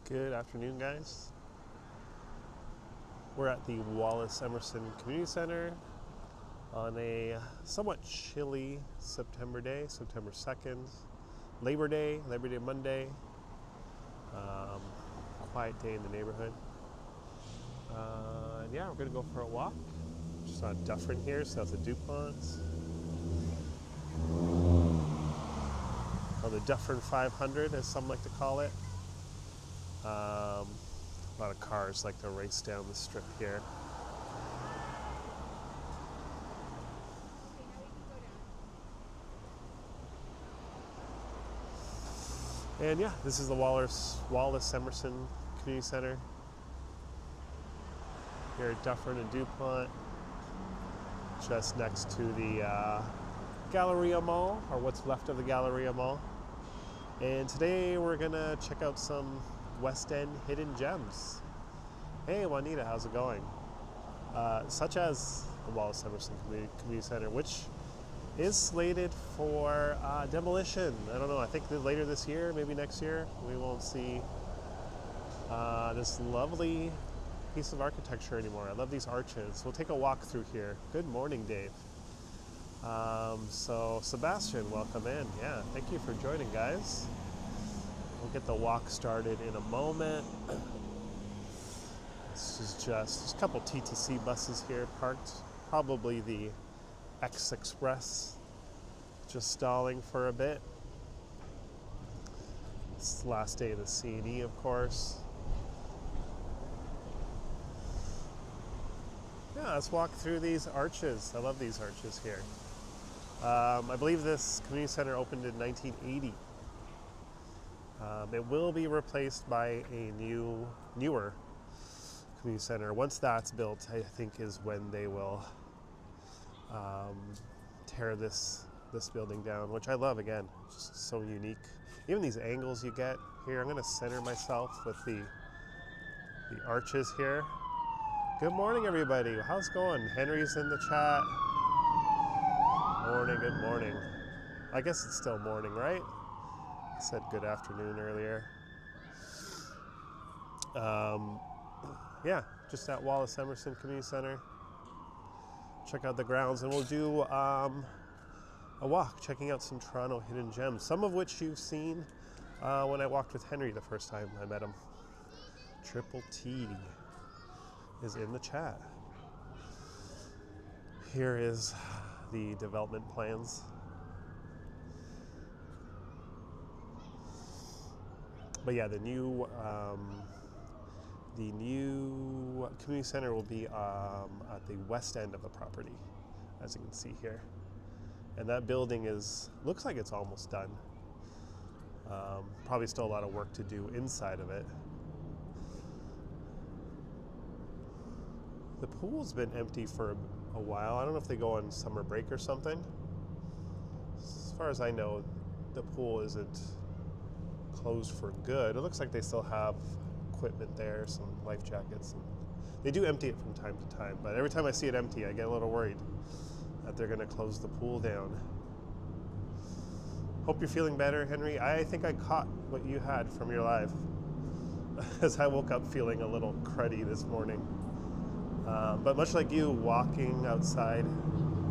Good afternoon, guys. We're at the Wallace Emerson Community Center on a somewhat chilly September day, September 2nd, Labor Day Monday. Quiet day in the neighborhood. Yeah, we're going to go for a walk. Just on Dufferin here, south of Dupont. On the Dufferin 500, as some like to call it. A lot of cars like to race down the strip here. And yeah, this is the Wallace Emerson Community Center here at Dufferin and Dupont, just next to the Galleria Mall, or what's left of the Galleria Mall. And today we're gonna check out some West End hidden gems. Hey Juanita, how's it going? Such as the Wallace Emerson Community Center, which is slated for demolition. I don't know, I think later this year, maybe next year, we won't see this lovely piece of architecture anymore. I love these arches. We'll take a walk through here. Good morning, Dave. So Sebastian, welcome in. Yeah, thank you for joining, guys. We'll get the walk started in a moment. This is just a couple TTC buses here parked. Probably the X Express just stalling for a bit. It's the last day of the C&E, of course. Yeah, let's walk through these arches. I love these arches here. I believe this community center opened in 1980. It will be replaced by a newer community center. Once that's built, I think is when they will tear this building down, which I love. Again, just so unique. Even these angles you get here. I'm going to center myself with the arches here. Good morning, everybody. How's it going? Henry's in the chat. Morning, good morning. I guess it's still morning, right? I said good afternoon earlier. Yeah, just at Wallace Emerson Community Center. Check out the grounds, and we'll do a walk, checking out some Toronto hidden gems, some of which you've seen when I walked with Henry the first time I met him. Triple T is in the chat. Here is the development plans. But yeah, the new community center will be at the west end of the property, as you can see here. And that building looks like it's almost done. Probably still a lot of work to do inside of it. The pool's been empty for a while. I don't know if they go on summer break or something. As far as I know, the pool isn't closed for good. It looks like they still have equipment there, some life jackets. And they do empty it from time to time, but every time I see it empty, I get a little worried that they're going to close the pool down. Hope you're feeling better, Henry. I think I caught what you had from your live, as I woke up feeling a little cruddy this morning. But much like you, walking outside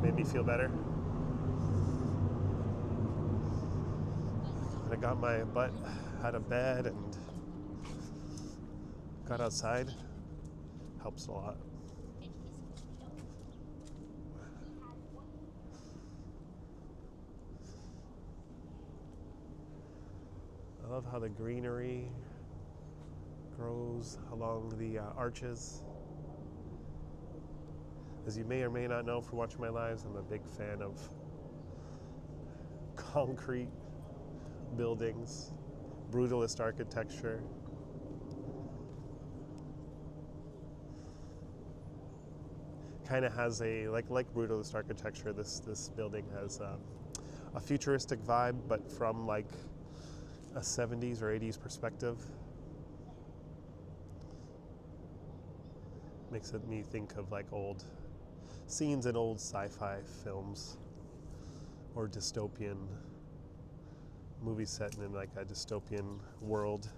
made me feel better. I got my butt out of bed and got outside. Helps a lot. I love how the greenery grows along the arches. As you may or may not know from watching my lives, I'm a big fan of concrete buildings, brutalist architecture. Kind of has like brutalist architecture, this building has a futuristic vibe, but from like a 70s or 80s perspective. Makes me think of like old scenes in old sci-fi films or dystopian movies set in like a dystopian world.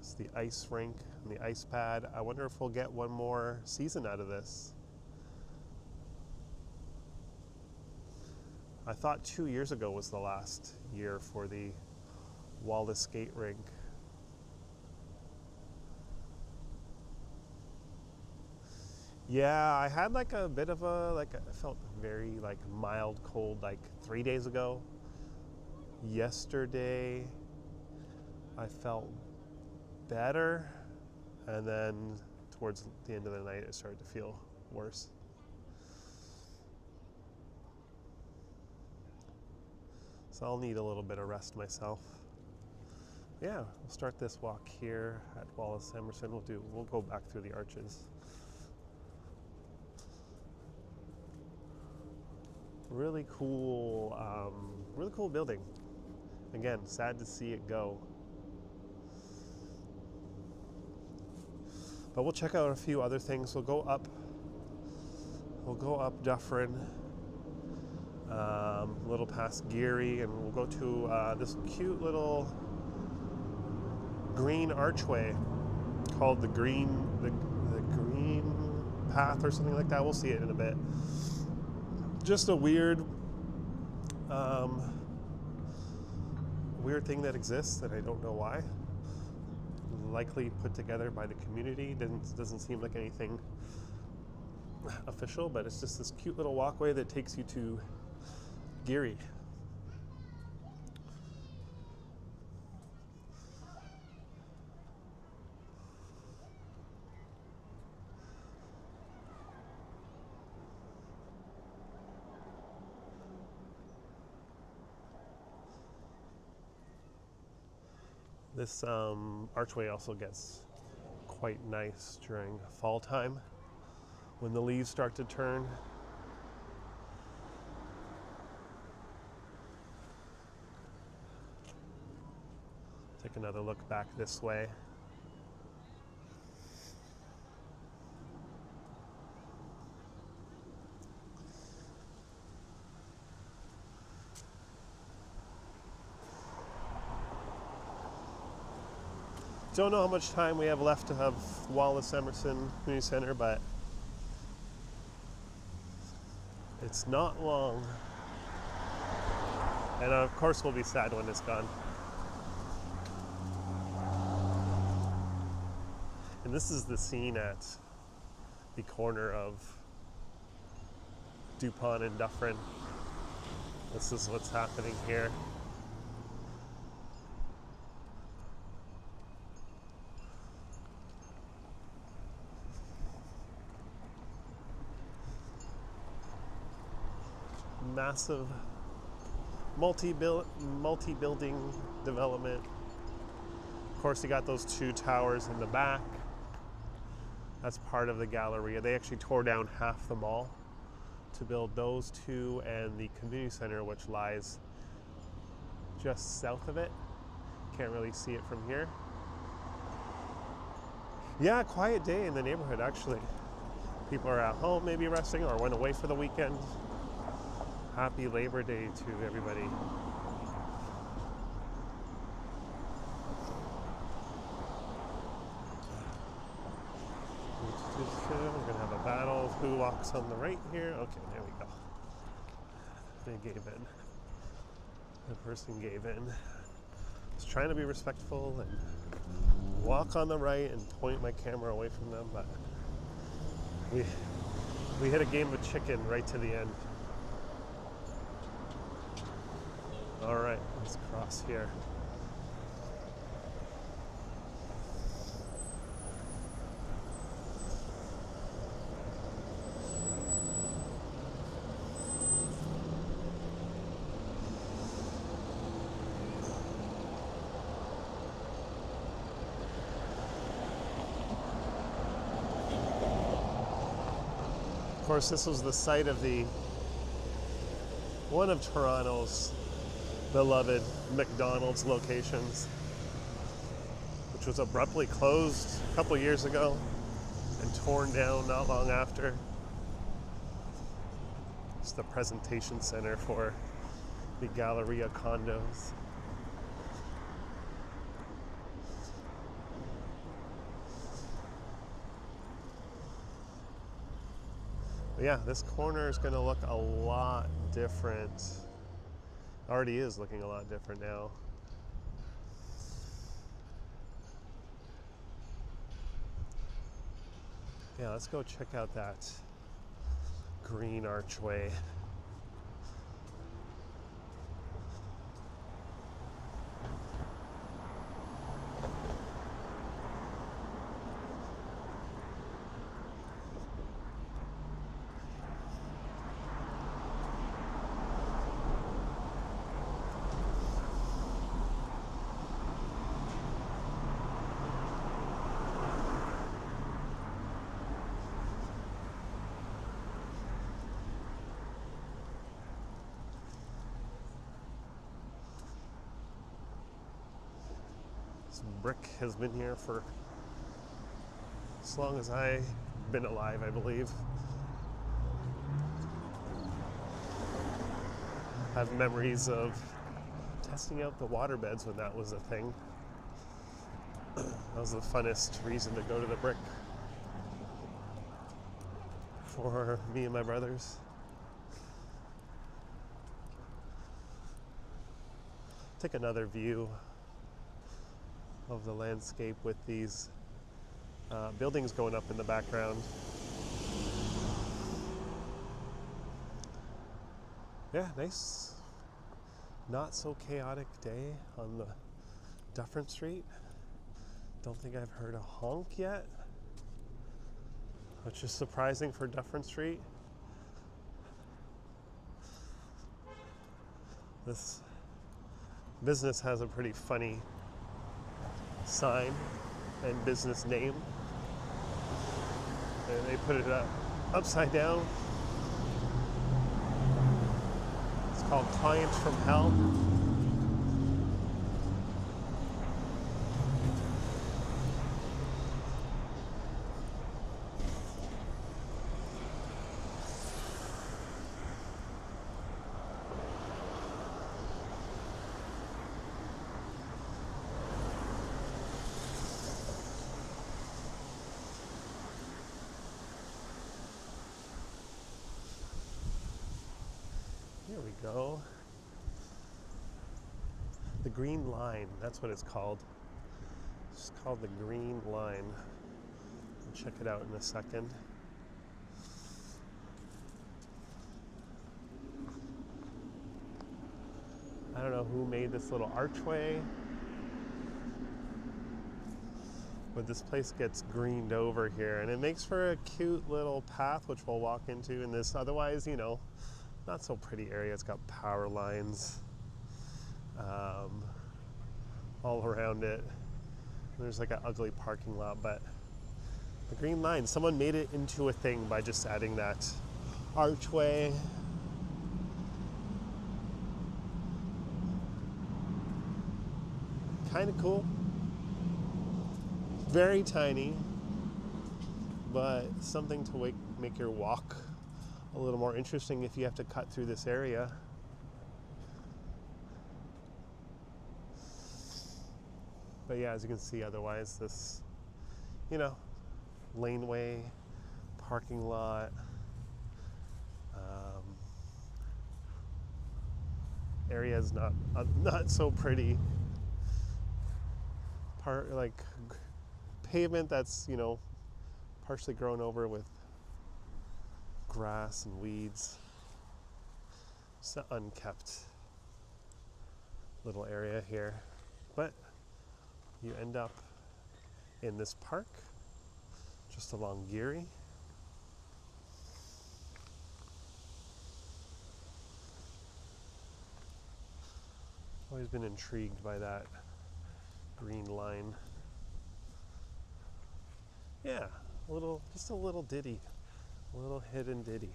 It's the ice rink and the ice pad. I wonder if we'll get one more season out of this. I thought 2 years ago was the last year for the Wallace skate rink. Yeah, I had like a bit of I felt very like mild cold like 3 days ago. Yesterday, I felt better, and then towards the end of the night, it started to feel worse. So I'll need a little bit of rest myself. Yeah, we'll start this walk here at Wallace Emerson. We'll go back through the arches. Really cool building. Again, sad to see it go. But we'll check out a few other things. We'll go up Dufferin, a little past Giri, and we'll go to this cute little green archway called the green path or something like that. We'll see it in a bit. Just a weird thing that exists that I don't know why. Likely put together by the community. Doesn't seem like anything official, but it's just this cute little walkway that takes you to Giri. This archway also gets quite nice during fall time when the leaves start to turn. Take another look back this way. Don't know how much time we have left of Wallace Emerson Community Center, but it's not long. And of course we'll be sad when it's gone. And this is the scene at the corner of Dupont and Dufferin. This is what's happening here. Massive multi-building development. Of course, you got those two towers in the back. That's part of the Galleria. They actually tore down half the mall to build those two and the community center, which lies just south of it. Can't really see it from here. Yeah, quiet day in the neighborhood, actually. People are at home, maybe resting, or went away for the weekend. Happy Labor Day to everybody. We're gonna have a battle of who walks on the right here. Okay, there we go. They gave in. The person gave in. I was trying to be respectful and walk on the right and point my camera away from them, but we hit a game of chicken right to the end. All right, let's cross here. Of course, this was the site of one of Toronto's beloved McDonald's locations, which was abruptly closed a couple years ago and torn down not long after. It's the presentation center for the Galleria condos. But yeah, this corner is going to look a lot different. Already is looking a lot different now. Yeah, let's go check out that green archway. This brick has been here for as long as I've been alive, I believe. I have memories of testing out the water beds when that was a thing. That was the funnest reason to go to the brick for me and my brothers. Take another view of the landscape with these buildings going up in the background. Yeah, nice, not so chaotic day on the Dufferin Street. Don't think I've heard a honk yet, which is surprising for Dufferin Street. This business has a pretty funny sign and business name, and they put it upside down. It's called Clients from Hell. Here we go. The Green Line, that's what it's called. It's called the Green Line. We'll check it out in a second. I don't know who made this little archway, but this place gets greened over here, and it makes for a cute little path which we'll walk into in this otherwise, not so pretty area. It's got power lines all around it. There's like an ugly parking lot, but the Green Line, someone made it into a thing by just adding that archway. Kind of cool. Very tiny, but something to make your walk a little more interesting if you have to cut through this area. But yeah, as you can see, otherwise this, laneway, parking lot, area is not so pretty. Like pavement that's partially grown over with grass and weeds. It's an unkept little area here, but you end up in this park just along Giri. Always been intrigued by that Green Line. Yeah, just a little ditty, a little hidden ditty.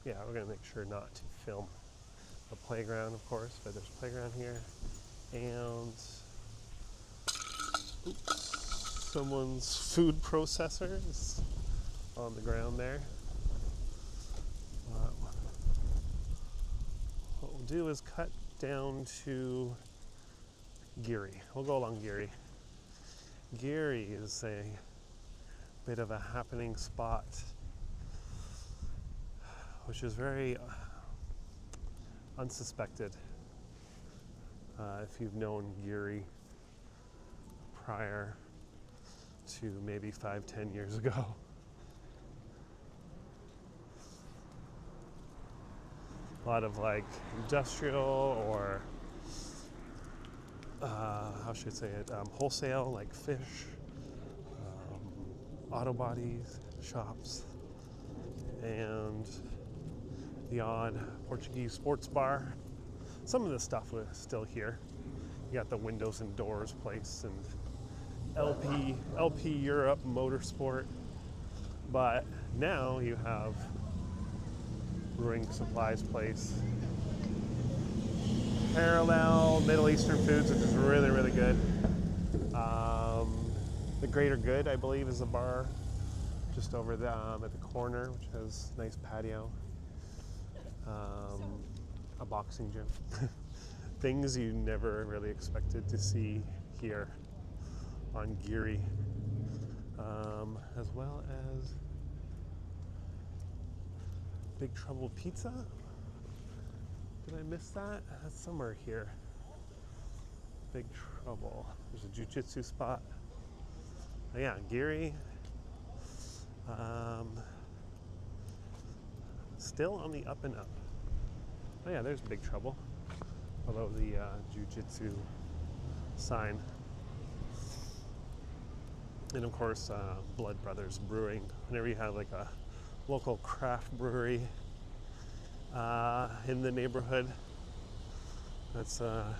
Yeah, we're gonna make sure not to film the playground, of course, but there's a playground here, and someone's food processor is on the ground there. What we'll do is cut down to Giri. We'll go along Giri. Giri is a bit of a happening spot, which is very unsuspected. If you've known Giri prior to maybe 5-10 years ago. A lot of like industrial or how should I say it, wholesale, like fish, auto bodies, shops, and the odd Portuguese sports bar. Some of the stuff was still here. You got the windows and doors place and LP Europe Motorsport, but now you have brewing supplies place. Parallel Middle Eastern Foods, which is really, really good. The Greater Good, I believe, is a bar just over at the corner, which has a nice patio. A boxing gym. Things you never really expected to see here on Giri. As well as Big Trouble Pizza. Did I miss that? That's somewhere here. Big Trouble. There's a jiu-jitsu spot. Oh yeah, Giri. Still on the up and up. Oh yeah, there's Big Trouble. Below the jiu-jitsu sign. And of course, Blood Brothers Brewing. Whenever you have like a local craft brewery in the neighborhood, that's a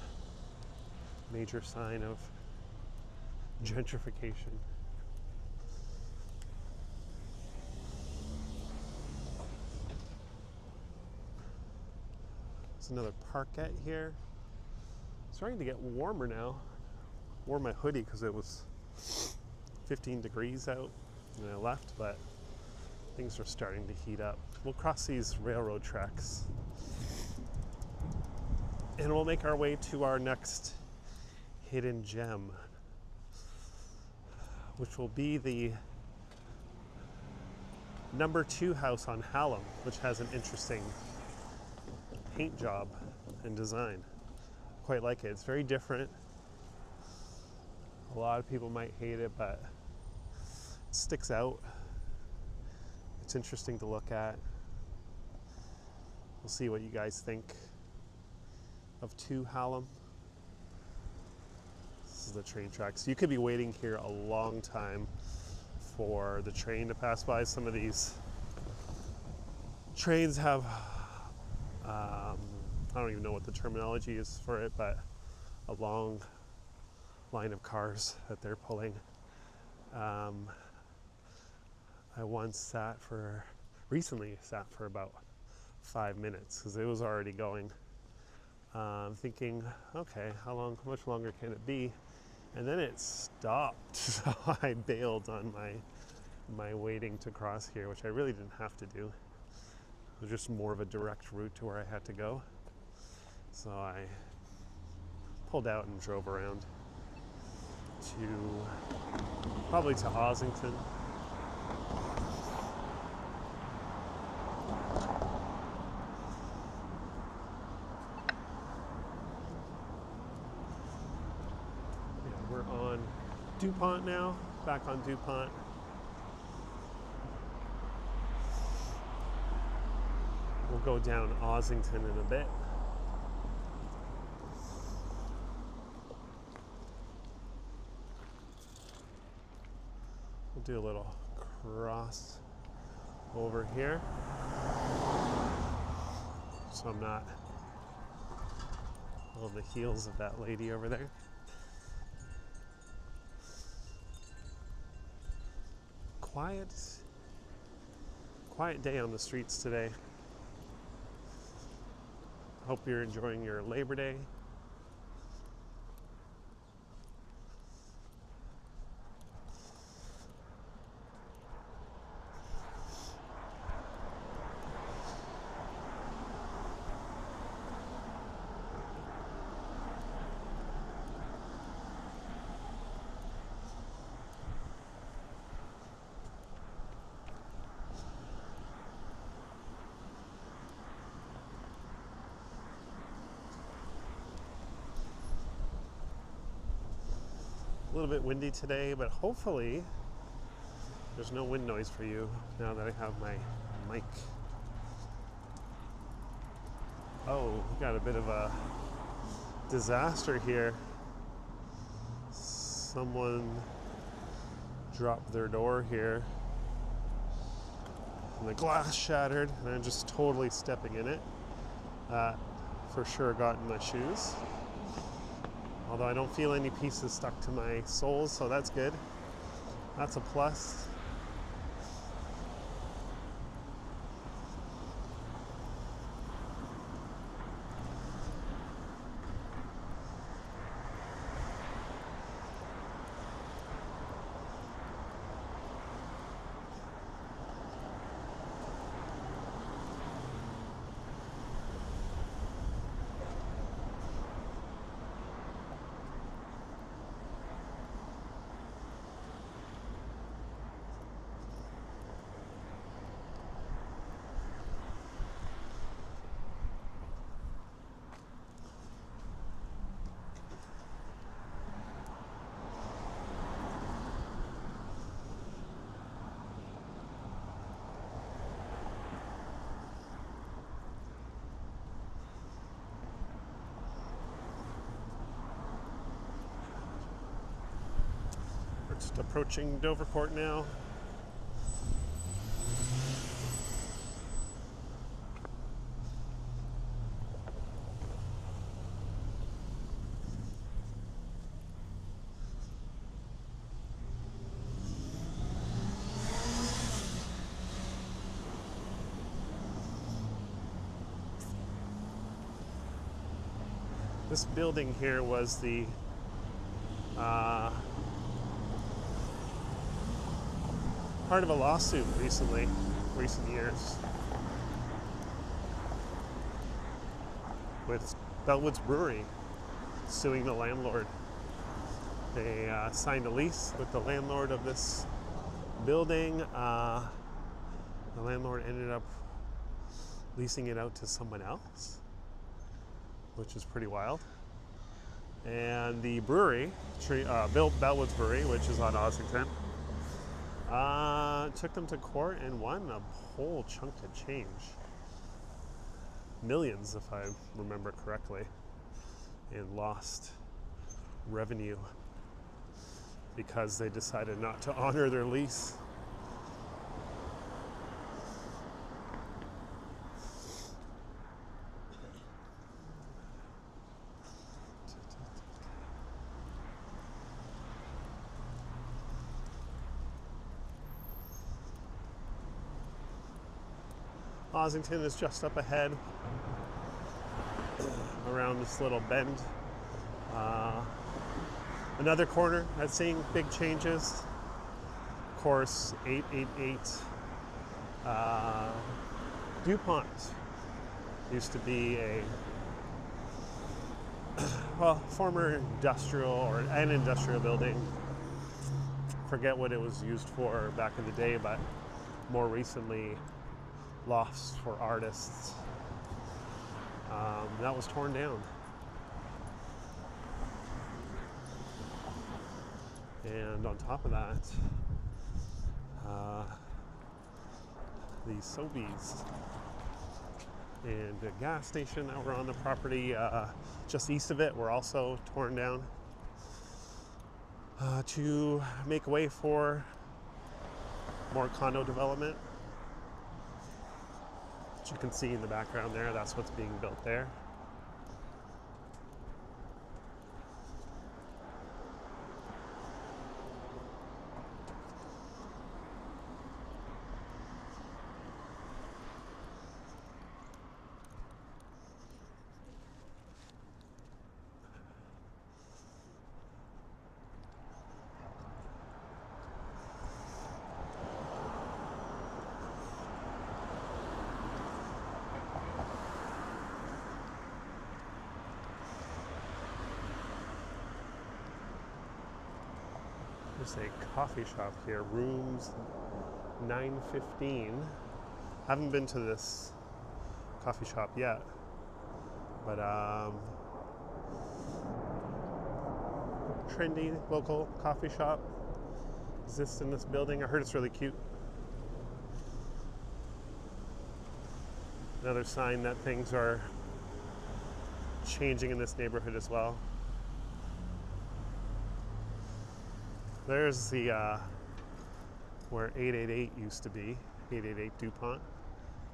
major sign of gentrification. There's another parkette here. It's starting to get warmer now. Wore my hoodie because it was 15 degrees out when I left, but things are starting to heat up. We'll cross these railroad tracks and we'll make our way to our next hidden gem, which will be the number 2 house on Hallam, which has an interesting paint job and design. Quite like it. It's very different. A lot of people might hate it, but it sticks out. It's interesting to look at. We'll see what you guys think of 2 Hallam. This is the train tracks. You could be waiting here a long time for the train to pass by. Some of these trains have, I don't even know what the terminology is for it, but a long line of cars that they're pulling. I recently sat for about 5 minutes because it was already going. Thinking, okay, how much longer can it be? And then it stopped, so I bailed on my waiting to cross here, which I really didn't have to do. It was just more of a direct route to where I had to go. So I pulled out and drove around probably to Ossington. Yeah, we're on Dupont now, back on Dupont. We'll go down Ossington in a bit. We'll do a little cross over here, so I'm not on the heels of that lady over there. Quiet day on the streets today. Hope you're enjoying your Labor Day. A little bit windy today, but hopefully there's no wind noise for you now that I have my mic. Oh, we got a bit of a disaster here. Someone dropped their door here and the glass shattered, and I'm just totally stepping in it. For sure got in my shoes. Although I don't feel any pieces stuck to my soles, so that's good. That's a plus. We're just approaching Dovercourt now. This building here was the part of a lawsuit recent years, with Bwoods Brewery suing the landlord. They signed a lease with the landlord of this building. The landlord ended up leasing it out to someone else, which is pretty wild. And the brewery, Bwoods Brewery, which is on Ossington, took them to court and won a whole chunk of change. Millions, if I remember correctly, and lost revenue because they decided not to honor their lease. Ossington is just up ahead around this little bend. Another corner that's seeing big changes. Of course, 888 Dupont used to be a former industrial or an industrial building. Forget what it was used for back in the day, but more recently lofts for artists. That was torn down. And on top of that, the Sobeys and the gas station that were on the property just east of it were also torn down to make way for more condo development. As you can see in the background there, that's what's being built there. There's a coffee shop here, rooms 915. Haven't been to this coffee shop yet, but trendy local coffee shop exists in this building. I heard it's really cute. Another sign that things are changing in this neighborhood as well. There's the where 888 used to be, 888 Dupont.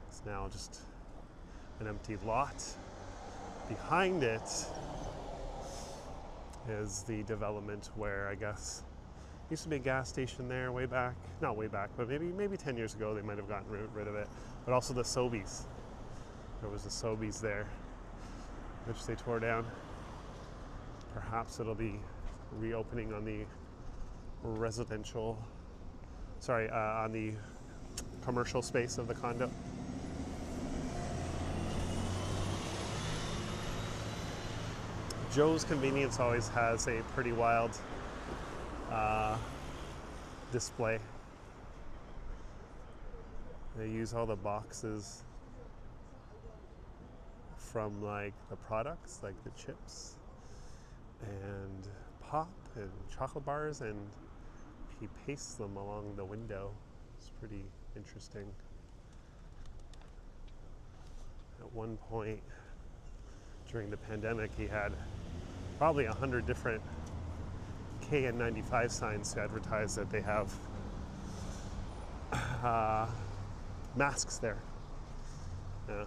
It's now just an empty lot. Behind it is the development where I guess used to be a gas station there way back. Not way back, but maybe 10 years ago they might have gotten rid of it. But also the Sobeys. There was the Sobeys there, which they tore down. Perhaps it'll be reopening on the on the commercial space of the condo. Joe's Convenience always has a pretty wild display. They use all the boxes from like the products, like the chips and pop and chocolate bars, and he pastes them along the window. It's pretty interesting. At one point during the pandemic, he had probably 100 different KN95 signs to advertise that they have masks there. Yeah.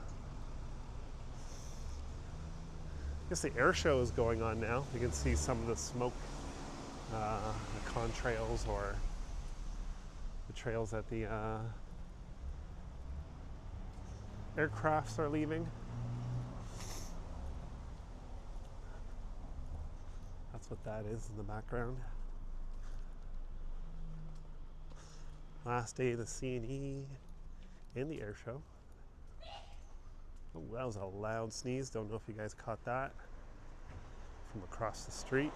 I guess the air show is going on now. You can see some of the smoke, the contrails or the trails that the aircrafts are leaving. That's what that is in the background. Last day of the C&E and the air show. Oh, that was a loud sneeze. Don't know if you guys caught that from across the street.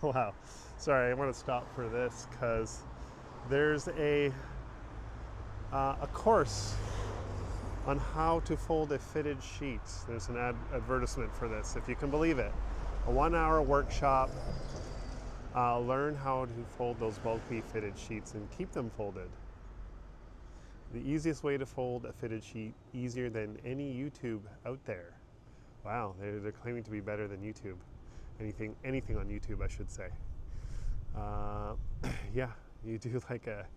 Wow. Sorry, I want to stop for this because there's a course on how to fold a fitted sheet. There's an advertisement for this, if you can believe it. A 1-hour workshop. Learn how to fold those bulky fitted sheets and keep them folded. The easiest way to fold a fitted sheet, easier than any YouTube out there. Wow, they're claiming to be better than YouTube. Anything on YouTube, I should say. Yeah, you do like a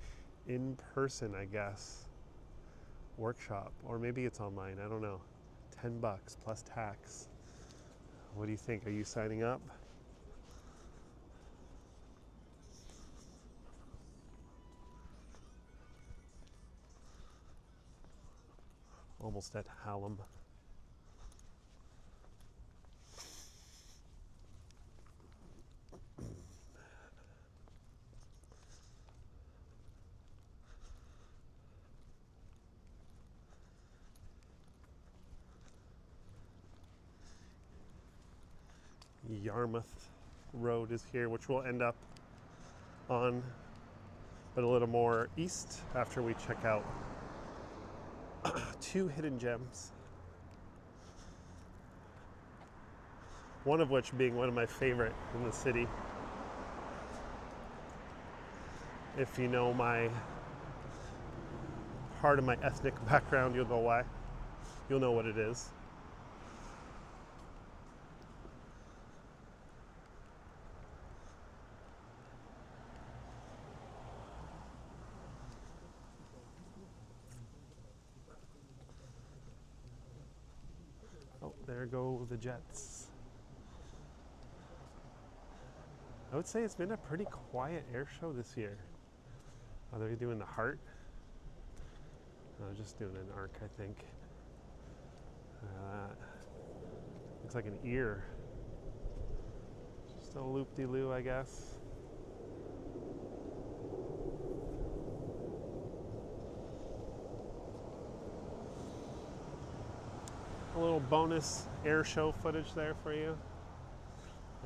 in-person, I guess, workshop, or maybe it's online, I don't know. $10 plus tax. What do you think? Are you signing up? Almost at Hallam. Yarmouth Road is here, which we'll end up on, but a little more east after we check out two hidden gems. One of which being one of my favorite in the city. If you know my part of my ethnic background, you'll know why. You'll know what it is. Oh, there go the jets. I would say it's been a pretty quiet air show this year. Are they doing the heart? No, just doing an arc, I think. Looks like an ear. Just a loop-de-loo, I guess. A little bonus air show footage there for you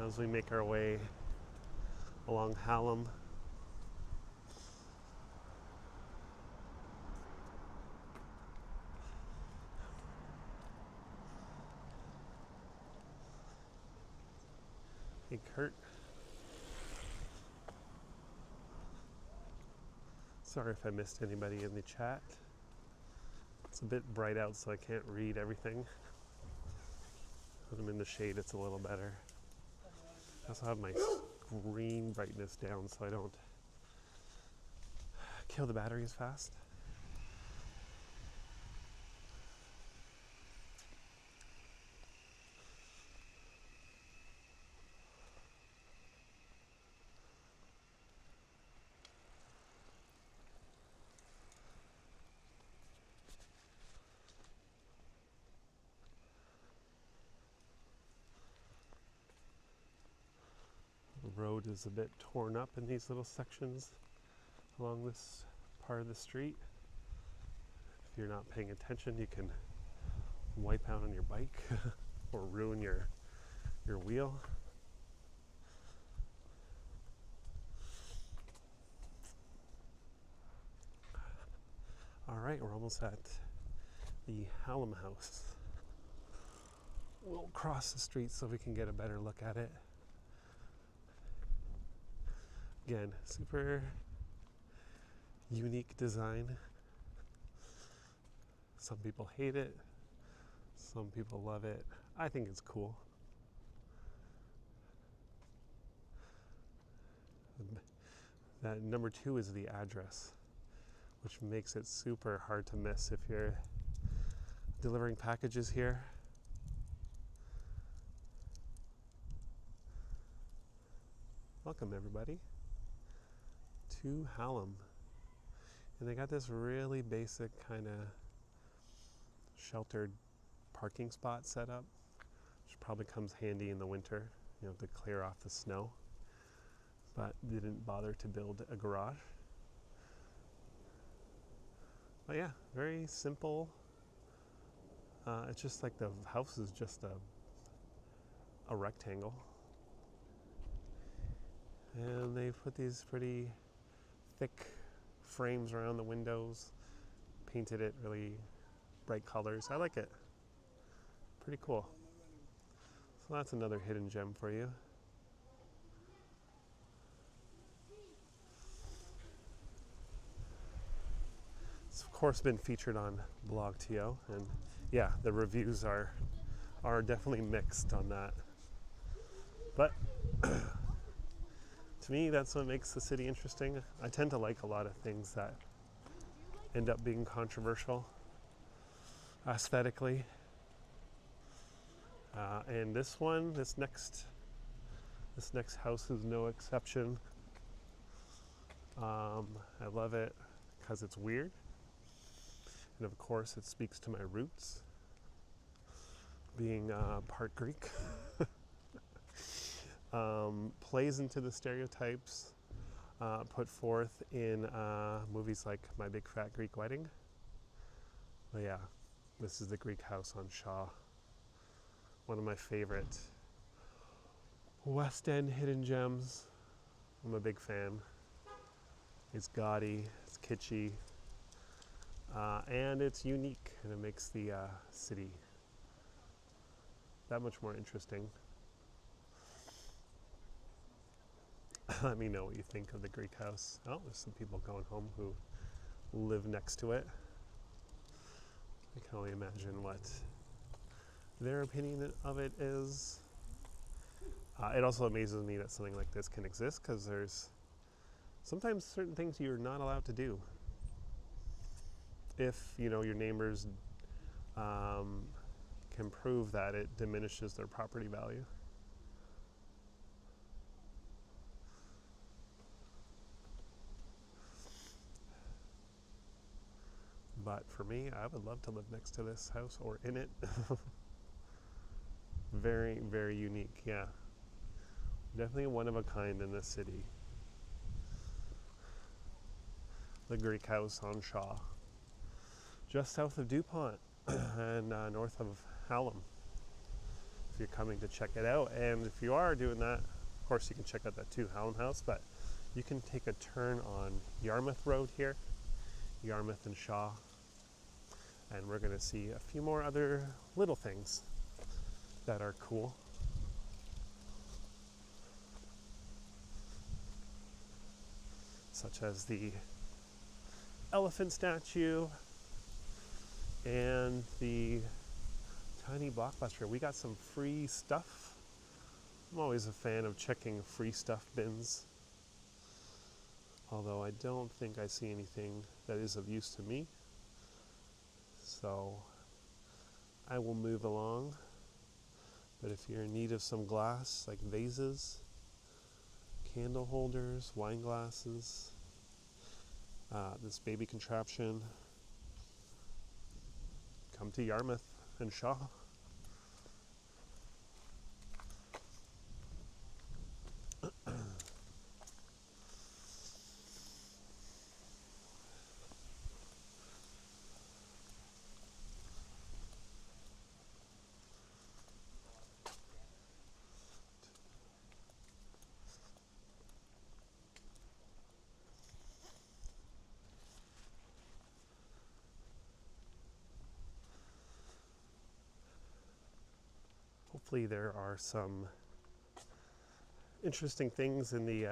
as we make our way along Hallam Kurt. Sorry if I missed anybody in the chat. It's a bit bright out, so I can't read everything. When I'm in the shade, it's a little better. I also have my screen brightness down so I don't kill the batteries fast. The road is a bit torn up in these little sections along this part of the street. If you're not paying attention, you can wipe out on your bike or ruin your wheel. All right, we're almost at the Hallam House. We'll cross the street so we can get a better look at it. Again, super unique design. Some people hate it, some people love it. I think it's cool. That number 2 is the address, which makes it super hard to miss if you're delivering packages here. Welcome everybody to Hallam. And they got this really basic kind of sheltered parking spot set up, which probably comes handy in the winter, to clear off the snow. But they didn't bother to build a garage. But yeah, very simple. It's just like the house is just a rectangle. And they put these pretty thick frames around the windows, painted it really bright colors. I like it. Pretty cool. So that's another hidden gem for you. It's of course been featured on BlogTO, and yeah, the reviews are definitely mixed on that. But to me, that's what makes the city interesting. I tend to like a lot of things that end up being controversial aesthetically. And this next house is no exception. I love it because it's weird. And of course, it speaks to my roots, being part Greek. Plays into the stereotypes put forth in movies like My Big Fat Greek Wedding. But yeah, this is the Greek house on Shaw. One of my favorite West End hidden gems. I'm a big fan. It's gaudy, it's kitschy, and it's unique, and it makes the city that much more interesting. Let me know what you think of the Greek house. Oh, there's some people going home who live next to it. I can only imagine what their opinion of it is. It also amazes me that something like this can exist, because there's sometimes certain things you're not allowed to do. If your neighbors can prove that it diminishes their property value. But for me, I would love to live next to this house or in it. Very, very unique, yeah. Definitely one of a kind in this city. The Greek house on Shaw. Just south of Dupont and north of Hallam. If you're coming to check it out. And if you are doing that, of course you can check out that too, Hallam House, but you can take a turn on Yarmouth Road here. Yarmouth and Shaw. And we're going to see a few more other little things that are cool. such as the elephant statue and the tiny Blockbuster. We got some free stuff. I'm always a fan of checking free stuff bins, although I don't think I see anything that is of use to me. So I will move along. But if you're in need of some glass, like vases, candle holders, wine glasses, this baby contraption, come to Yarmouth and Shaw. Hopefully there are some interesting things in the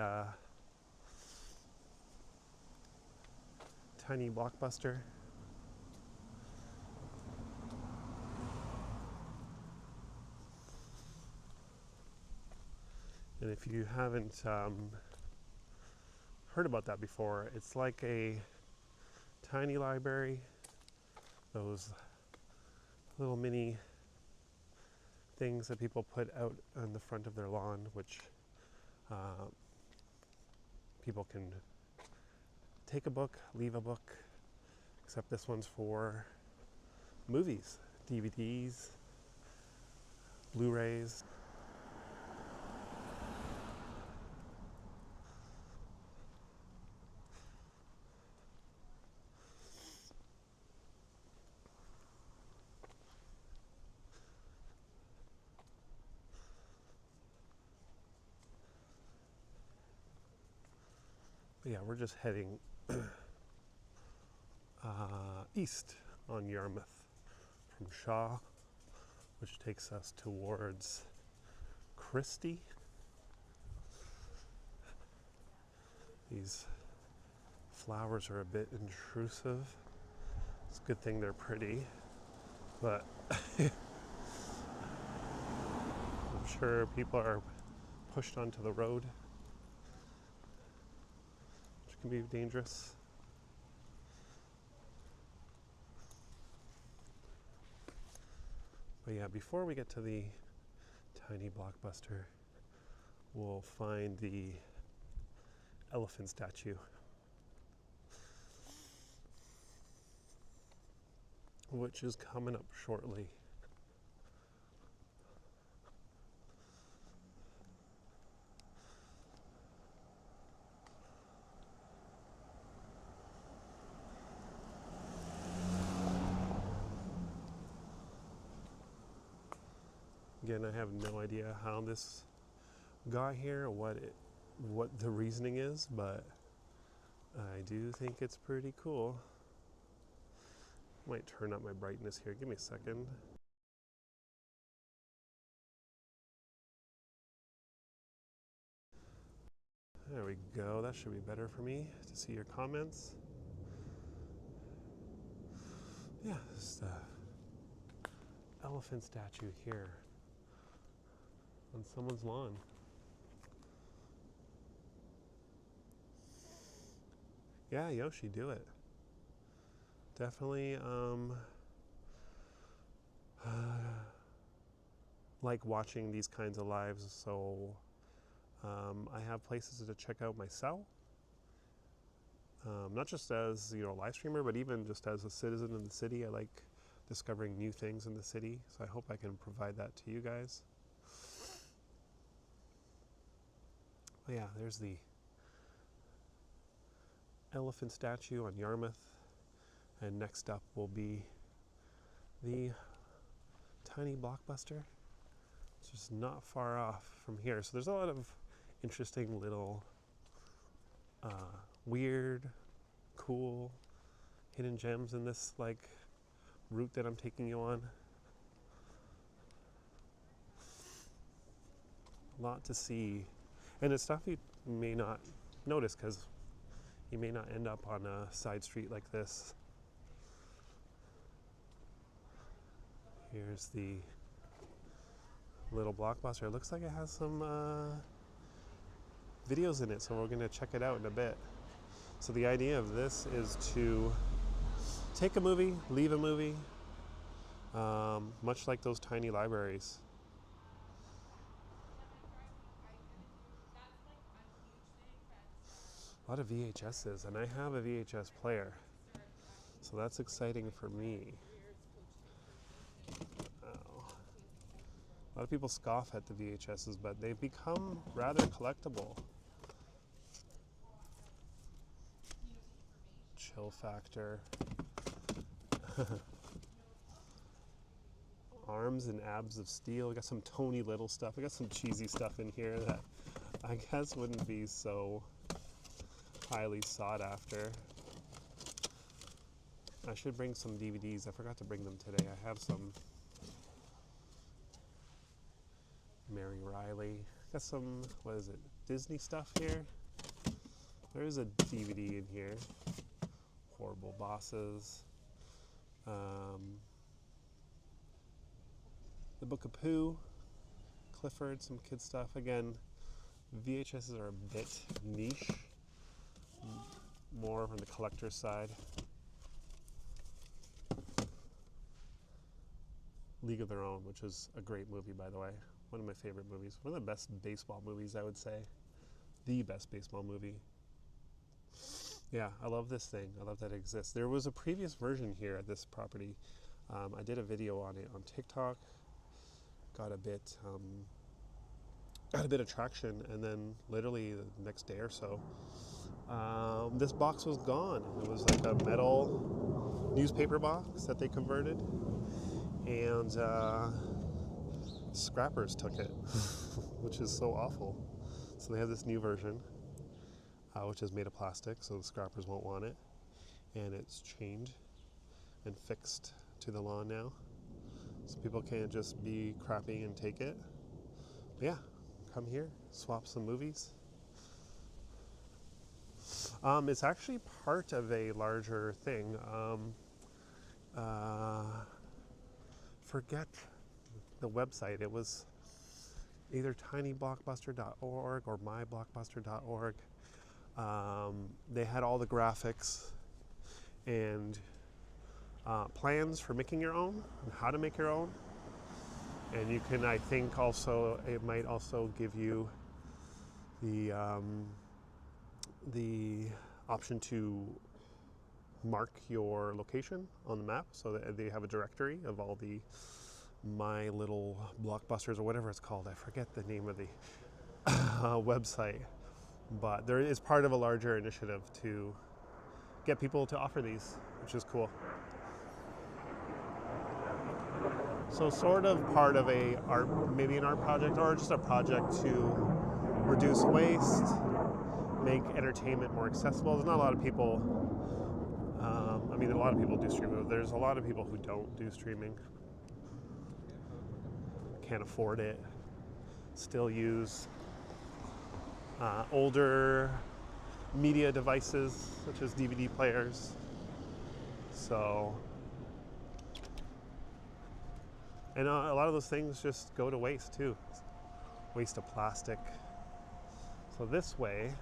tiny Blockbuster. And if you haven't heard about that before, it's like a tiny library, those little mini things that people put out on the front of their lawn, which people can take a book, leave a book, except this one's for movies, DVDs, Blu-rays. But yeah, we're just heading east on Yarmouth from Shaw, which takes us towards Christie. These flowers are a bit intrusive. It's a good thing they're pretty, but I'm sure people are pushed onto the road, which can be dangerous. But yeah, before we get to the tiny Blockbuster, we'll find the elephant statue, which is coming up shortly. Again, I have no idea how this got here or what the reasoning is, but I do think it's pretty cool. Might turn up my brightness here. Give me a second. There we go. That should be better for me to see your comments. Yeah, this is the elephant statue here on someone's lawn. Yeah, Yoshi, do it. Definitely like watching these kinds of lives, so I have places to check out myself. Not just as a live streamer, but even just as a citizen in the city. I like discovering new things in the city, so I hope I can provide that to you guys. But yeah, there's the elephant statue on Yarmouth, and next up will be the tiny Blockbuster. It's just not far off from here, so there's a lot of interesting little weird, cool, hidden gems in this route that I'm taking you on. A lot to see, and it's stuff you may not notice because you may not end up on a side street like this. Here's the Little Blockbuster. It looks like it has some videos in it, so we're going to check it out in a bit. So the idea of this is to take a movie, leave a movie, much like those tiny libraries. A lot of VHSs, and I have a VHS player, so that's exciting for me. A lot of people scoff at the VHSs, but they've become rather collectible. Chill factor. Arms and abs of steel. We got some Tony Little stuff. We got some cheesy stuff in here that I guess wouldn't be so highly sought after. I should bring some DVDs. I forgot to bring them today. I have some Mary Riley. Got some, what is it, Disney stuff here. There is a DVD in here. Horrible Bosses. The Book of Pooh. Clifford, some kid stuff. Again, VHSs are a bit niche. More on the collector's side. League of Their Own, which is a great movie, by the way. One of my favorite movies. One of the best baseball movies, I would say. The best baseball movie. Yeah, I love this thing. I love that it exists. There was a previous version here at this property. I did a video on it on TikTok. Got a bit of traction, and then literally the next day or so, this box was gone. It was like a metal newspaper box that they converted, and scrappers took it, which is so awful. So they have this new version, which is made of plastic, so the scrappers won't want it, and it's chained and fixed to the lawn now, so people can't just be crappy and take it. But yeah, come here, swap some movies. It's actually part of a larger thing. Forget the website. It was either tinyblockbuster.org or myblockbuster.org. They had all the graphics and plans for making your own and how to make your own. And you can, I think, also, it might also give you the option to mark your location on the map, so that they have a directory of all the My Little Blockbusters or whatever it's called. I forget the name of the website, but there is part of a larger initiative to get people to offer these, which is cool. So sort of part of maybe an art project, or just a project to reduce waste, make entertainment more accessible. There's not a lot of people, a lot of people do streaming, but there's a lot of people who don't do streaming, can't afford it, still use older media devices such as DVD players. So, and a lot of those things just go to waste too. Waste of plastic. So this way,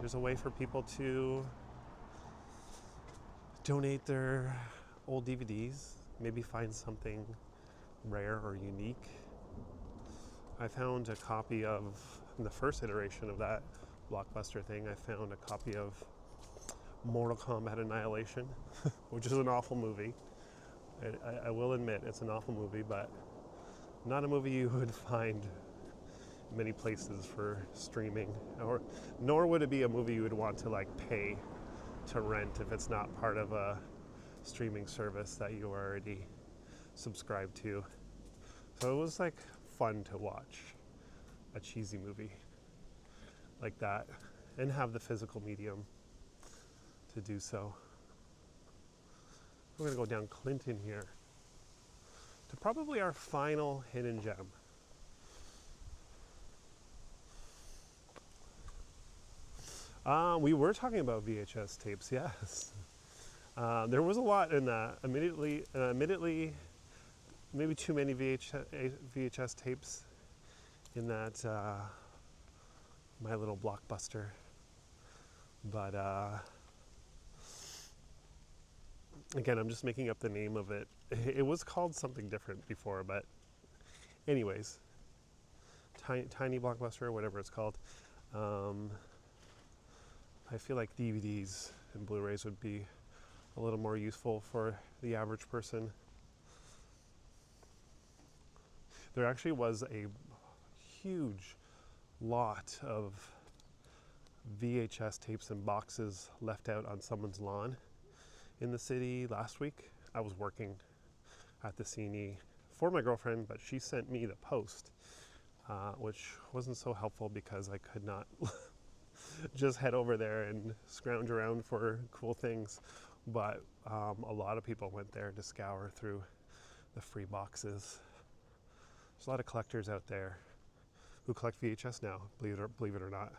there's a way for people to donate their old DVDs, maybe find something rare or unique. I found a copy of, in the first iteration of that Blockbuster thing, I found a copy of Mortal Kombat Annihilation, which is an awful movie. I will admit it's an awful movie, but not a movie you would find many places for streaming, nor would it be a movie you would want to pay to rent if it's not part of a streaming service that you already subscribe to. So it was fun to watch a cheesy movie like that and have the physical medium to do so. We're gonna go down Clinton here to probably our final hidden gem. We were talking about VHS tapes, yes. There was a lot in that. Admittedly, maybe too many VHS tapes in that My Little Blockbuster. But again, I'm just making up the name of it. It was called something different before, but anyways, Tiny Blockbuster, or whatever it's called. I feel like DVDs and Blu-rays would be a little more useful for the average person. There actually was a huge lot of VHS tapes and boxes left out on someone's lawn in the city last week. I was working at the CNE for my girlfriend, but she sent me the post, which wasn't so helpful because I could not just head over there and scrounge around for cool things. But a lot of people went there to scour through the free boxes. There's a lot of collectors out there who collect VHS now, believe it or not.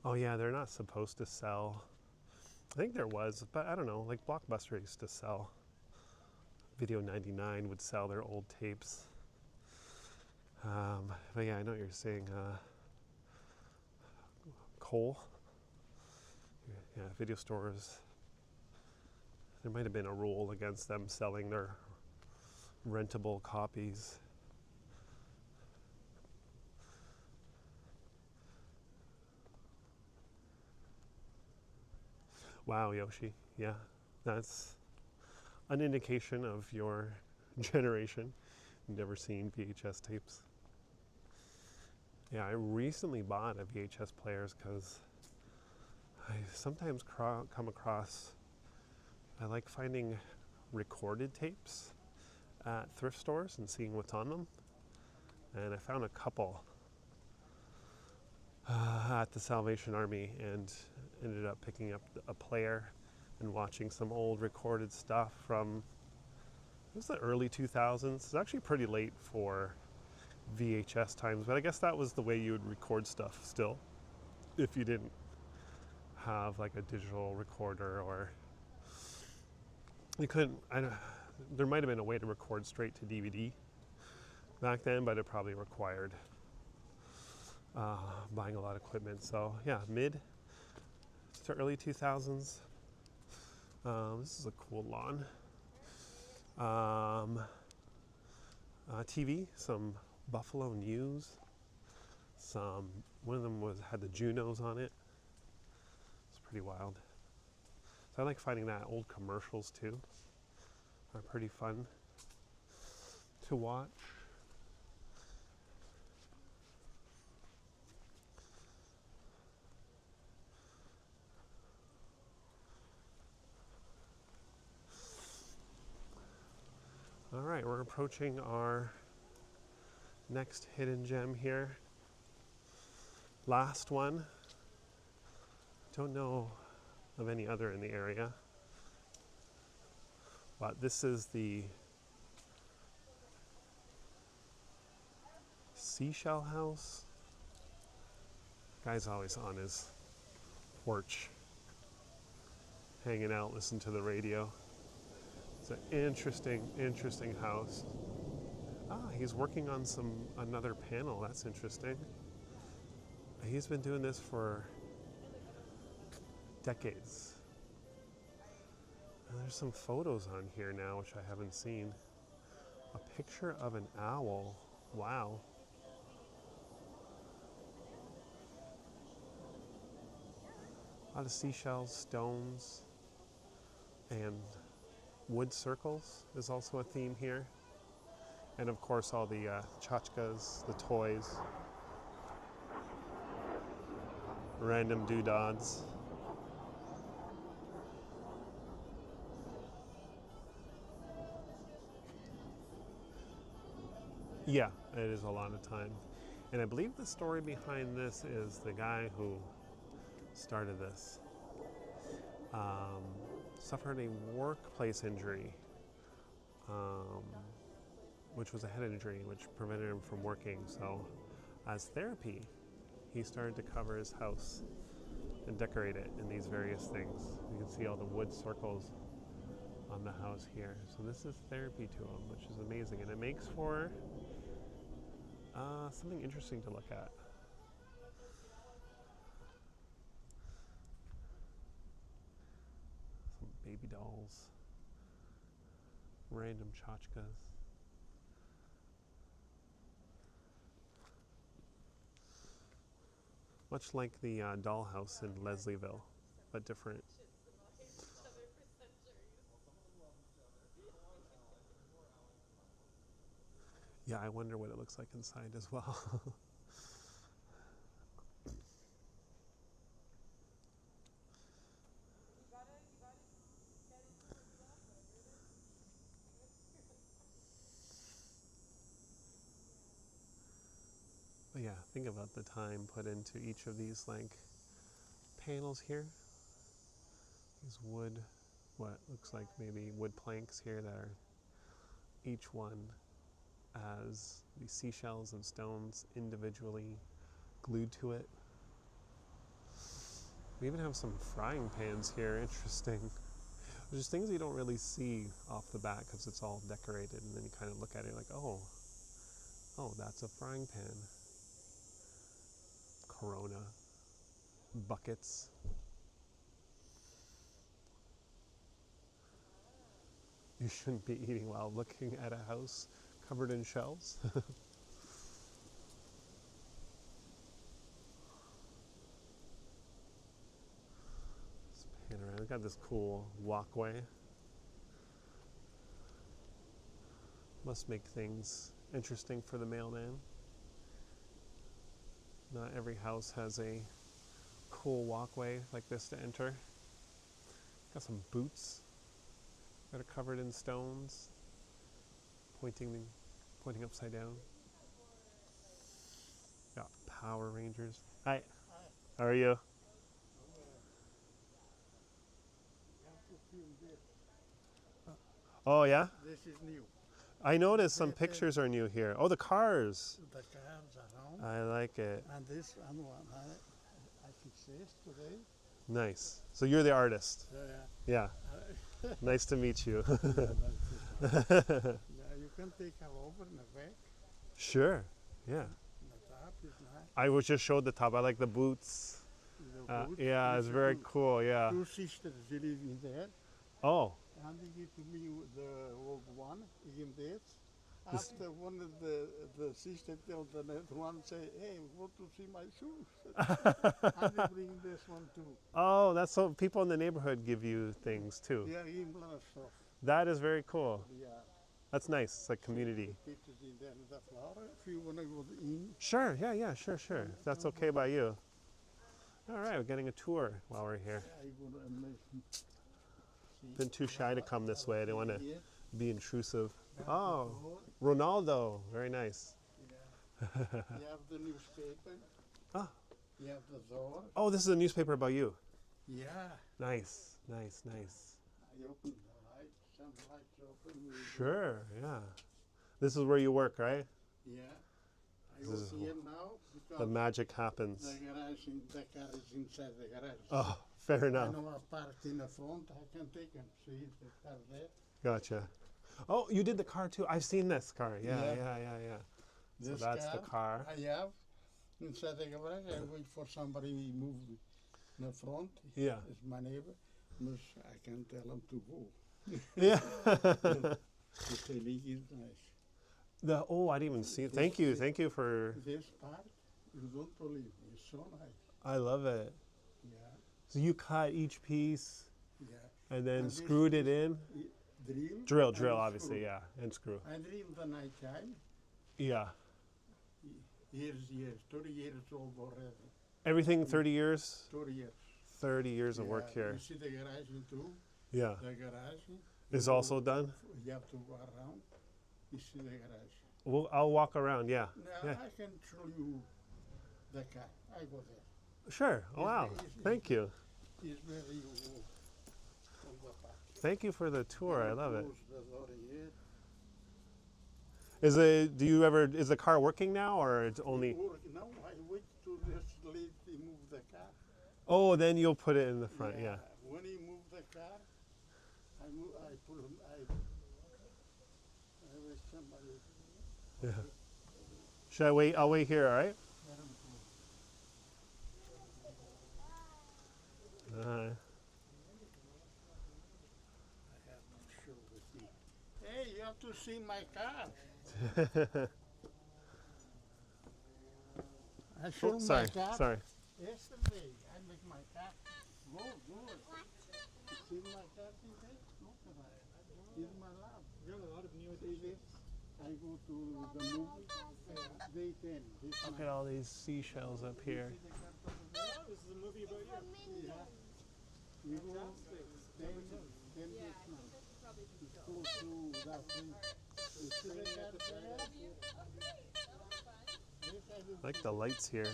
Oh yeah, they're not supposed to sell. I think there was, but I don't know, like Blockbuster used to sell. Video 99 would sell their old tapes. But yeah, I know what you're saying. Cole. Yeah, video stores. There might have been a rule against them selling their rentable copies. Wow, Yoshi. Yeah, that's an indication of your generation. Never seen VHS tapes. Yeah, I recently bought a VHS player because I sometimes come across, I like finding recorded tapes at thrift stores and seeing what's on them. And I found a couple at the Salvation Army and ended up picking up a player and watching some old recorded stuff from, it was the early 2000s. It's actually pretty late for VHS times, but I guess that was the way you would record stuff still, if you didn't have like a digital recorder, or you couldn't, there might have been a way to record straight to DVD back then, but it probably required buying a lot of equipment. So yeah, mid to early 2000s. This is a cool lawn. TV, some Buffalo News. One of them had the Junos on it. It's pretty wild. So I like finding that. Old commercials too are pretty fun to watch. All right, we're approaching our next hidden gem here. Last one. Don't know of any other in the area, but this is the Seashell House. Guy's always on his porch, hanging out, listening to the radio. It's an interesting house. He's working on another panel. That's interesting. He's been doing this for decades. And there's some photos on here now which I haven't seen. A picture of an owl. Wow. A lot of seashells, stones, and wood circles is also a theme here. And of course all the tchotchkes, the toys, random doodads. Yeah, it is a lot of time. And I believe the story behind this is the guy who started this suffered a workplace injury, which was a head injury, which prevented him from working. So, as therapy, he started to cover his house and decorate it in these various things. You can see all the wood circles on the house here. So this is therapy to him, which is amazing, and it makes for something interesting to look at. Some baby dolls, random tchotchkes. Much like the dollhouse in Leslieville, but different. Yeah, I wonder what it looks like inside as well. But yeah, think about the time put into each of these like panels here. These wood, what looks like maybe wood planks here that are each one has these seashells and stones individually glued to it. We even have some frying pans here, interesting. There's things you don't really see off the bat because it's all decorated, and then you kind of look at it like, oh, that's a frying pan. Corona, buckets. You shouldn't be eating while looking at a house covered in shells. Let's pan around. We've got this cool walkway. Must make things interesting for the mailman. Not every house has a cool walkway like this to enter. Got some boots that are covered in stones, pointing upside down. Got Power Rangers. Hi. How are you? Oh yeah? This is new. I noticed some pictures are new here. Oh, the cars. The cars around. I like it. And this one, I fixed this today. Nice. So you're the artist. Yeah. Yeah. Nice to meet you. Yeah, you can take her over in the back. Sure. Yeah. The top is nice. I was just showed the top. I like the boots. The boots, Yeah, it's very cool. Yeah. Two sisters live in there. Oh. And they give to me the old one in there. After one of the sisters tells the next one, say, hey, go to see my shoes. And they bring this one too. Oh, that's so people in the neighborhood give you things too. Yeah, in a lot of stuff. That is very cool. Yeah. That's nice. It's like community. Pictures in there in the flower. If you want to go in. Sure. Yeah. Sure. If that's okay by you. All right. We're getting a tour while we're here. Been too shy to come this way. I didn't want to be intrusive. Oh, Ronaldo. Very nice. Yeah. You have the newspaper. Ah. You have the door. Oh, this is a newspaper about you. Yeah. Nice. I open the light. Some lights open. Sure. Yeah. This is where you work, right? Yeah. I This is work here now because the magic happens. the car is inside the garage. Oh, fair I enough. know I parked in the front. I can take them. See the car there. Gotcha. Oh, you did the car too. I've seen this car. Yeah. So This that's the car. I have inside the garage. I wait for somebody to move in the front. Yeah. It's my neighbor. I can tell him to go. Yeah. The leak is nice. I didn't even see it. Thank you for. This part, you don't believe me. It's so nice. I love it. Yeah. So you cut each piece Yeah. and then And this screwed it in. Drill. Drill, and obviously, screw. yeah, and screw. I drill the night time. Yeah. Years, 30 years old already. Everything 30 years? 30 years. 30 years of work You here. see the garage too? Yeah. The garage. Is also done? You have to go around. You see the garage. Well, I'll walk around. Yeah. Now Yeah. I can show you the car. I go there. Sure. Oh, wow. Thank you. It's very on the back. Thank you for the tour. I love it. Close the door here. Is the car working now or it's only? Work. Now I wait to this lady move the car. Oh, then you'll put it in the front. Yeah. When he move the car, I put him, I wish somebody. Yeah. Should I wait? I'll wait here. All right. Let him go. Uh, I have to show the thing. Hey, you have to see my car. I showed sorry. my car. Sorry. Yesterday, I make my car. Go. You see my car today? Look at that. It's my lab. You got a lot of new See additions. this? I go to the movie. Day 10. This Look my at all these seashells up here. see the car over Oh, there? this is a movie about you. Yeah. We go Fantastic. 10 this month. It's close to Dufferin. You see the car there? This I do I like the lights here.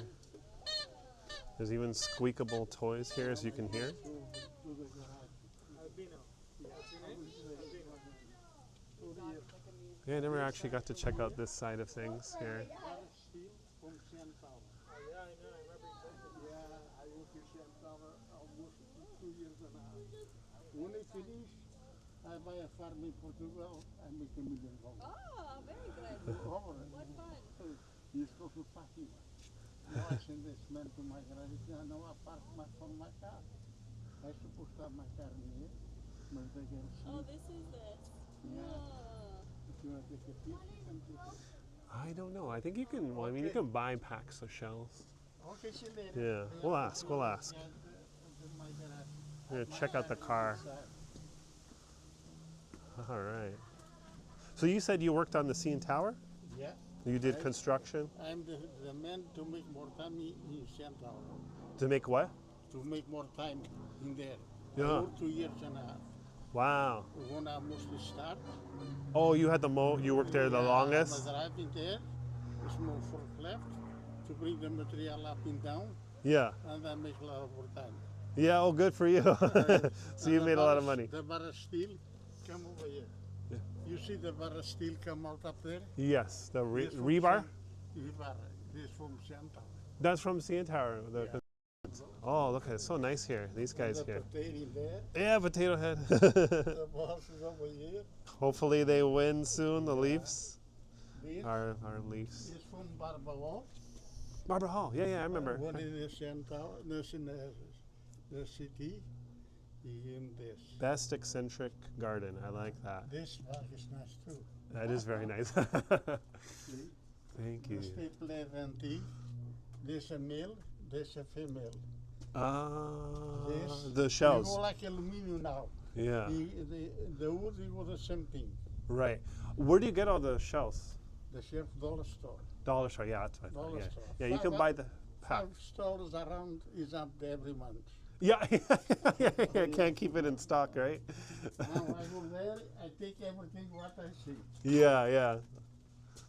There's even squeakable toys here, as you can hear. to the garage. Albino. What's your name? Albino. 2 years. Yeah, I never actually got to check out this side of things here. Steel from Sian Tower. Oh, yeah, I know. I remember you told me. Yeah, I work in Sian Tower almost 2 years and a half. When I finish, I buy a farm in Portugal, I make $1 million. Oh, very good. Over. What fun. You supposed to park it. Now I send this man to my garage. Now I park my car. I supposed to have my car in here, but they can see. Oh, this is this. Yeah. Oh. If you want to take a piece, you can take it. I don't know. I think you can. Well, I mean, you can buy packs of shells. Okay, see you later. Yeah, we'll ask. We'll ask. Yeah, my garage. We're gonna check out the car. Inside. All right. So you said you worked on the CN Tower? Yeah. You did Right. construction I'm the man to make more time in Sian Tower. to make what? To make more time in there. Yeah. I worked 2 years and a half. Wow. When I mostly start, Oh, you had the you worked there the longest? I'm driving there, small forklift to bring the material up and down, Yeah. and I make a lot of overtime. Yeah. Oh, good for you. So you And made the a lot of bar- money. The bar steel come over here. Yeah. You see the bar steel come out up there? Yes. The This from rebar. Rebar. This from Sian Tower. That's from CN Tower. Yeah. Oh, look, it's so nice here. These guys the here. potato in there. Yeah, Potato Head. The boss is over here. Hopefully they win soon. The Leafs. This Our Leafs. is from Barbara. Barbara Hall. Yeah, I remember. One in the Sian Tower, this in the city. In this. Best eccentric garden. I like that. This park is nice too. That is very nice. See? Thank you. This stapler antique. This a male, this a female. This The They shells. go like aluminium now. Yeah. The wood it was the same thing. Right. Where do you get all the shells? The chef dollar store. Dollar store. Yeah, that's what I thought. Dollar Yeah. store. Yeah, you can buy the pack. 5 stores around is up there every month. Yeah. Yeah. Can't keep it in stock, right? Now I go there, I take everything what I see. Yeah.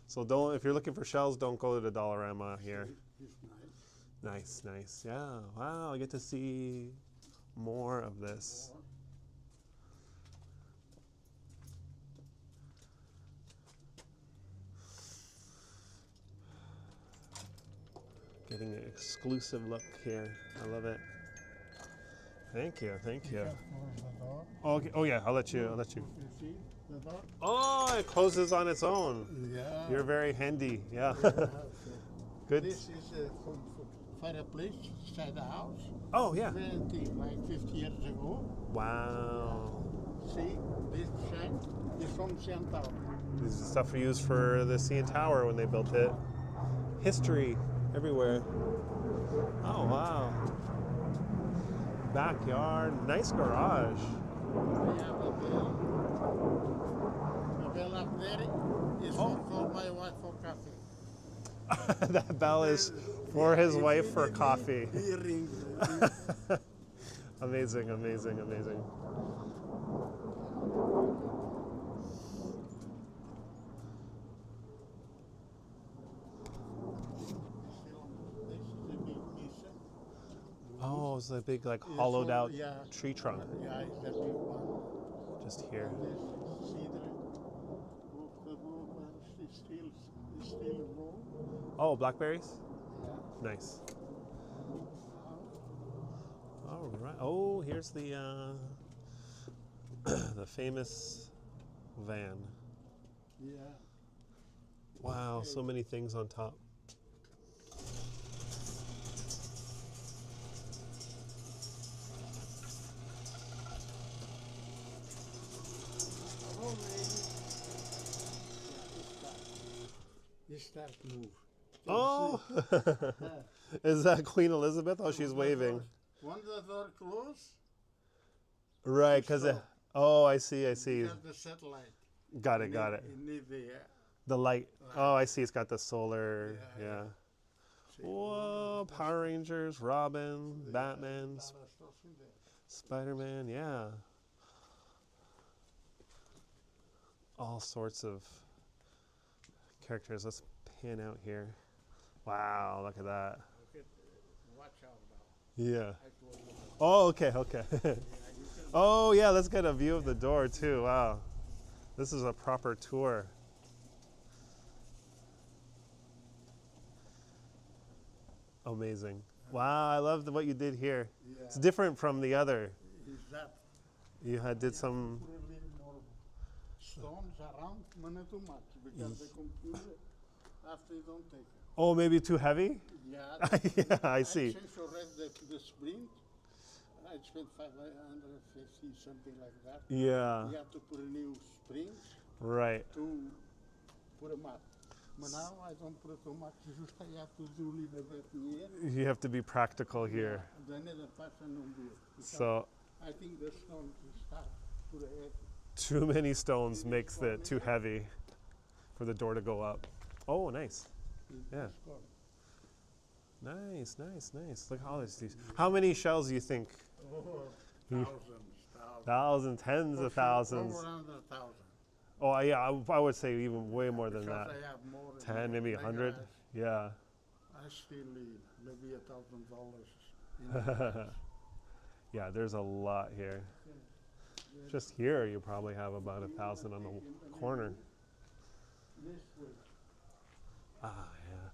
So if you're looking for shells, don't go to the Dollarama here. It's nice. Nice. Yeah. Wow. I get to see more of this. Getting an exclusive look here. I love it. Thank you. Just close the door. Oh, okay. Oh yeah. I'll let you. You see the door? Oh, it closes on its own. Yeah. You're very handy. Yeah. Yeah, Good. This is a fireplace inside the house. Oh yeah. Very antique, like 50 years ago. Wow. See, this shank is from Sian Tower. This is stuff we used for the CN Tower when they built it. History everywhere. Oh wow. Backyard. Nice garage. We have a bell. The bell up there is for call my wife for coffee. That bell is for his wife for coffee. He rings. Amazing. was a big like Yes, hollowed so, out yeah. tree trunk Yeah, it's that big one. just here. And this is cedar. Look, the blueberries is still raw. Oh, blackberries? Yeah. Nice. All right. Oh, here's the the famous van. Yeah. Wow, so many things on top. Oh, maybe. Yeah, it start move. Can you Oh, see? is that Queen Elizabeth? Oh, she's waving. When the door close, Right, because stop. oh, I see. you have the satellite. Got it. You need the The light. Oh, I see. It's got the solar. Yeah, Yeah. see, Whoa, Power Rangers, Robin, Batman, lot of stuff in there. Spider-Man. Yeah. All sorts of characters. Let's pan out here. Wow, look at that. Look at, watch out now. Yeah. I told you. Oh, okay. Yeah, you can Oh, yeah, let's get a view of the door, too. Wow. This is a proper tour. Amazing. Wow, I love what you did here. yeah. It's different from the other. Is that You did some. put a little more stones around, but not too much because the computer after you don't take it. Oh, maybe too heavy? Yeah. Yeah, I see. changed already the spring. I spent 550 something like that. Yeah, You have to put a new springs right. to put them up. But now I don't put too much. Just I have to do little bit here. You have to be practical here. Then the person don't do it. Because So, I think the stone to start put a head. too many stones makes it too heavy for the door to go up. Oh, nice. Yeah. Nice. Look at all these. How many shells do you think? Oh, Hmm. thousands. Thousands, tens of thousands. Over 100,000. Oh, yeah, I would say even way more than Because that. I have more. 10, maybe 100. Yeah. I still need maybe $1,000 in Yeah, there's a lot here. Just here, you probably have about 1,000 on the corner. this way. Ah, yeah.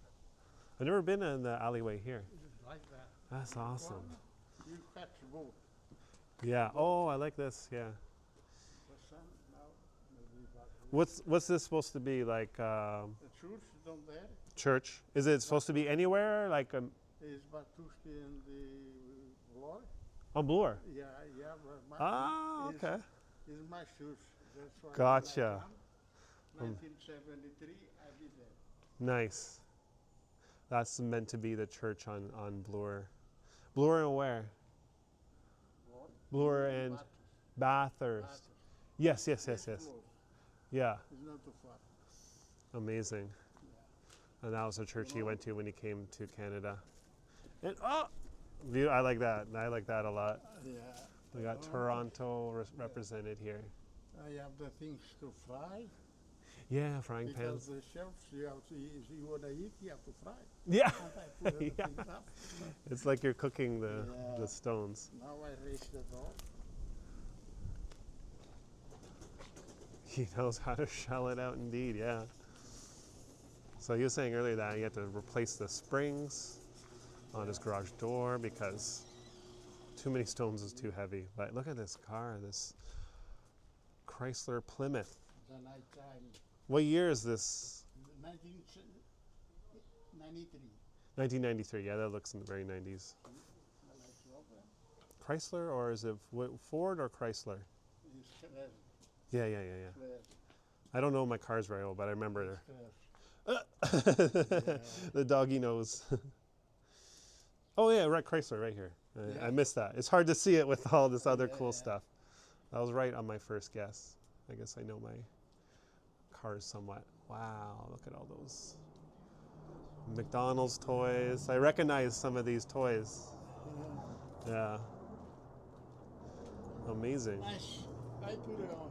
I've never been in the alleyway here. Like that. That's awesome. You catch both. Yeah. Oh, I like this. Yeah. The sun now, maybe about What's this supposed to be like? the church down there Church? Is it supposed to be anywhere? Like is Batuski in the floor. on Bloor? Yeah, but my Ah, is, okay. is my church. That's why Gotcha. 1973, I did that. Nice. That's meant to be the church on Bloor. Bloor and where? Floor. Bloor and Bathurst. Yes. Close. Yeah. It's not too far. Amazing. And that was the church he went to when he came to Canada. And view. I like that. I like that a lot. Yeah. We got Toronto represented here. I have the things to fry. Yeah, frying Because pans. the chefs, you have to, if you want to eat, you have to fry. Yeah. And I put Yeah. everything up. It's like you're cooking the Yeah. stones. Now I raise the dog. He knows how to shell it out indeed, yeah. So you were saying earlier that you had to replace the springs on his garage door because too many stones is too heavy. But look at this car, this Chrysler Plymouth. The night time, What year is this? 1993. 1993, yeah, that looks in the very 90s. I like to open. Chrysler or is it Ford or Chrysler? It's clear, Yeah. clear, I don't know my cars very well, but I remember clear. the doggy nose. Oh yeah, right, Chrysler right here. I Yeah. missed that. It's hard to see it with all this other Yeah, cool yeah. stuff. I was right on my first guess. I guess I know my cars somewhat. Wow, look at all those McDonald's toys. I recognize some of these toys. Yeah. Amazing. Nice. I put it on.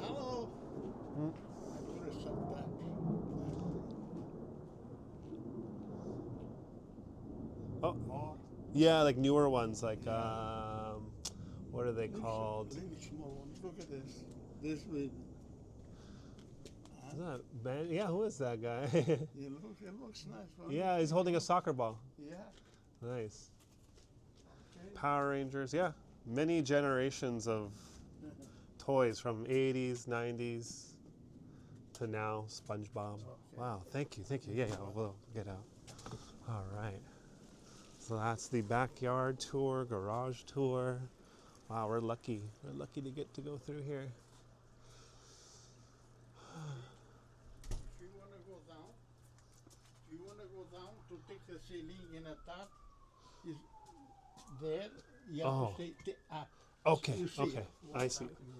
Hello. Mm. I put it sometimes. Oh, More. Yeah, like newer ones, like what are they Little called? small ones. Look at this. This big. Is that Ben? Yeah, who is that guy? It looks nice. Right? Yeah, he's holding a soccer ball. Yeah. Nice. Okay. Power Rangers, yeah. Many generations of toys from 80s, 90s to now, SpongeBob. Okay. Wow, thank you. Yeah, we'll get out. All right. So that's the backyard tour, garage tour. Wow, we're lucky. We're lucky to get to go through here. If you want to go down to take the ceiling in a top, is there. You have Oh. to stay up. Okay, You see okay, it. I see. What happened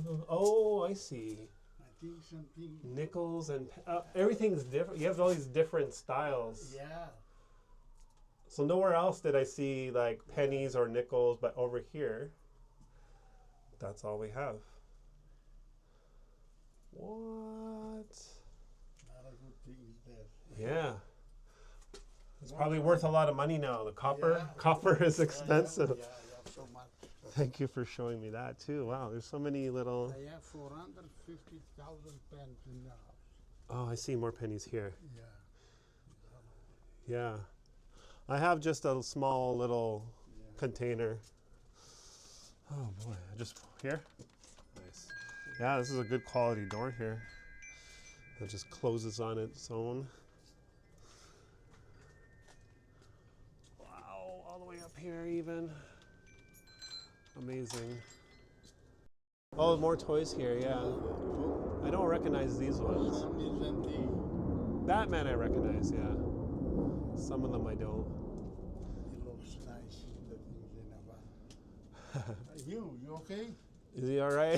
there. Oh, I see. I think something. Nickels and everything's different. You have all these different styles. Yeah. So nowhere else did I see like pennies or nickels, but over here, that's all we have. What? A lot of good things there. Yeah. It's probably worth a lot of money now. The copper is expensive. Yeah, so much. Thank you for showing me that too. Wow, there's so many little. I have 450,000 pens in the house. Oh, I see more pennies here. Yeah. Yeah. I have just a small little container. Oh boy, just here? Nice. Yeah, this is a good quality door here. It just closes on its own. Wow, all the way up here even. Amazing. Oh, more toys here, yeah. I don't recognize these ones. Some isn't the. Batman I recognize, yeah. Some of them I don't. It looks nice, the things in a van. You okay? Is he all right?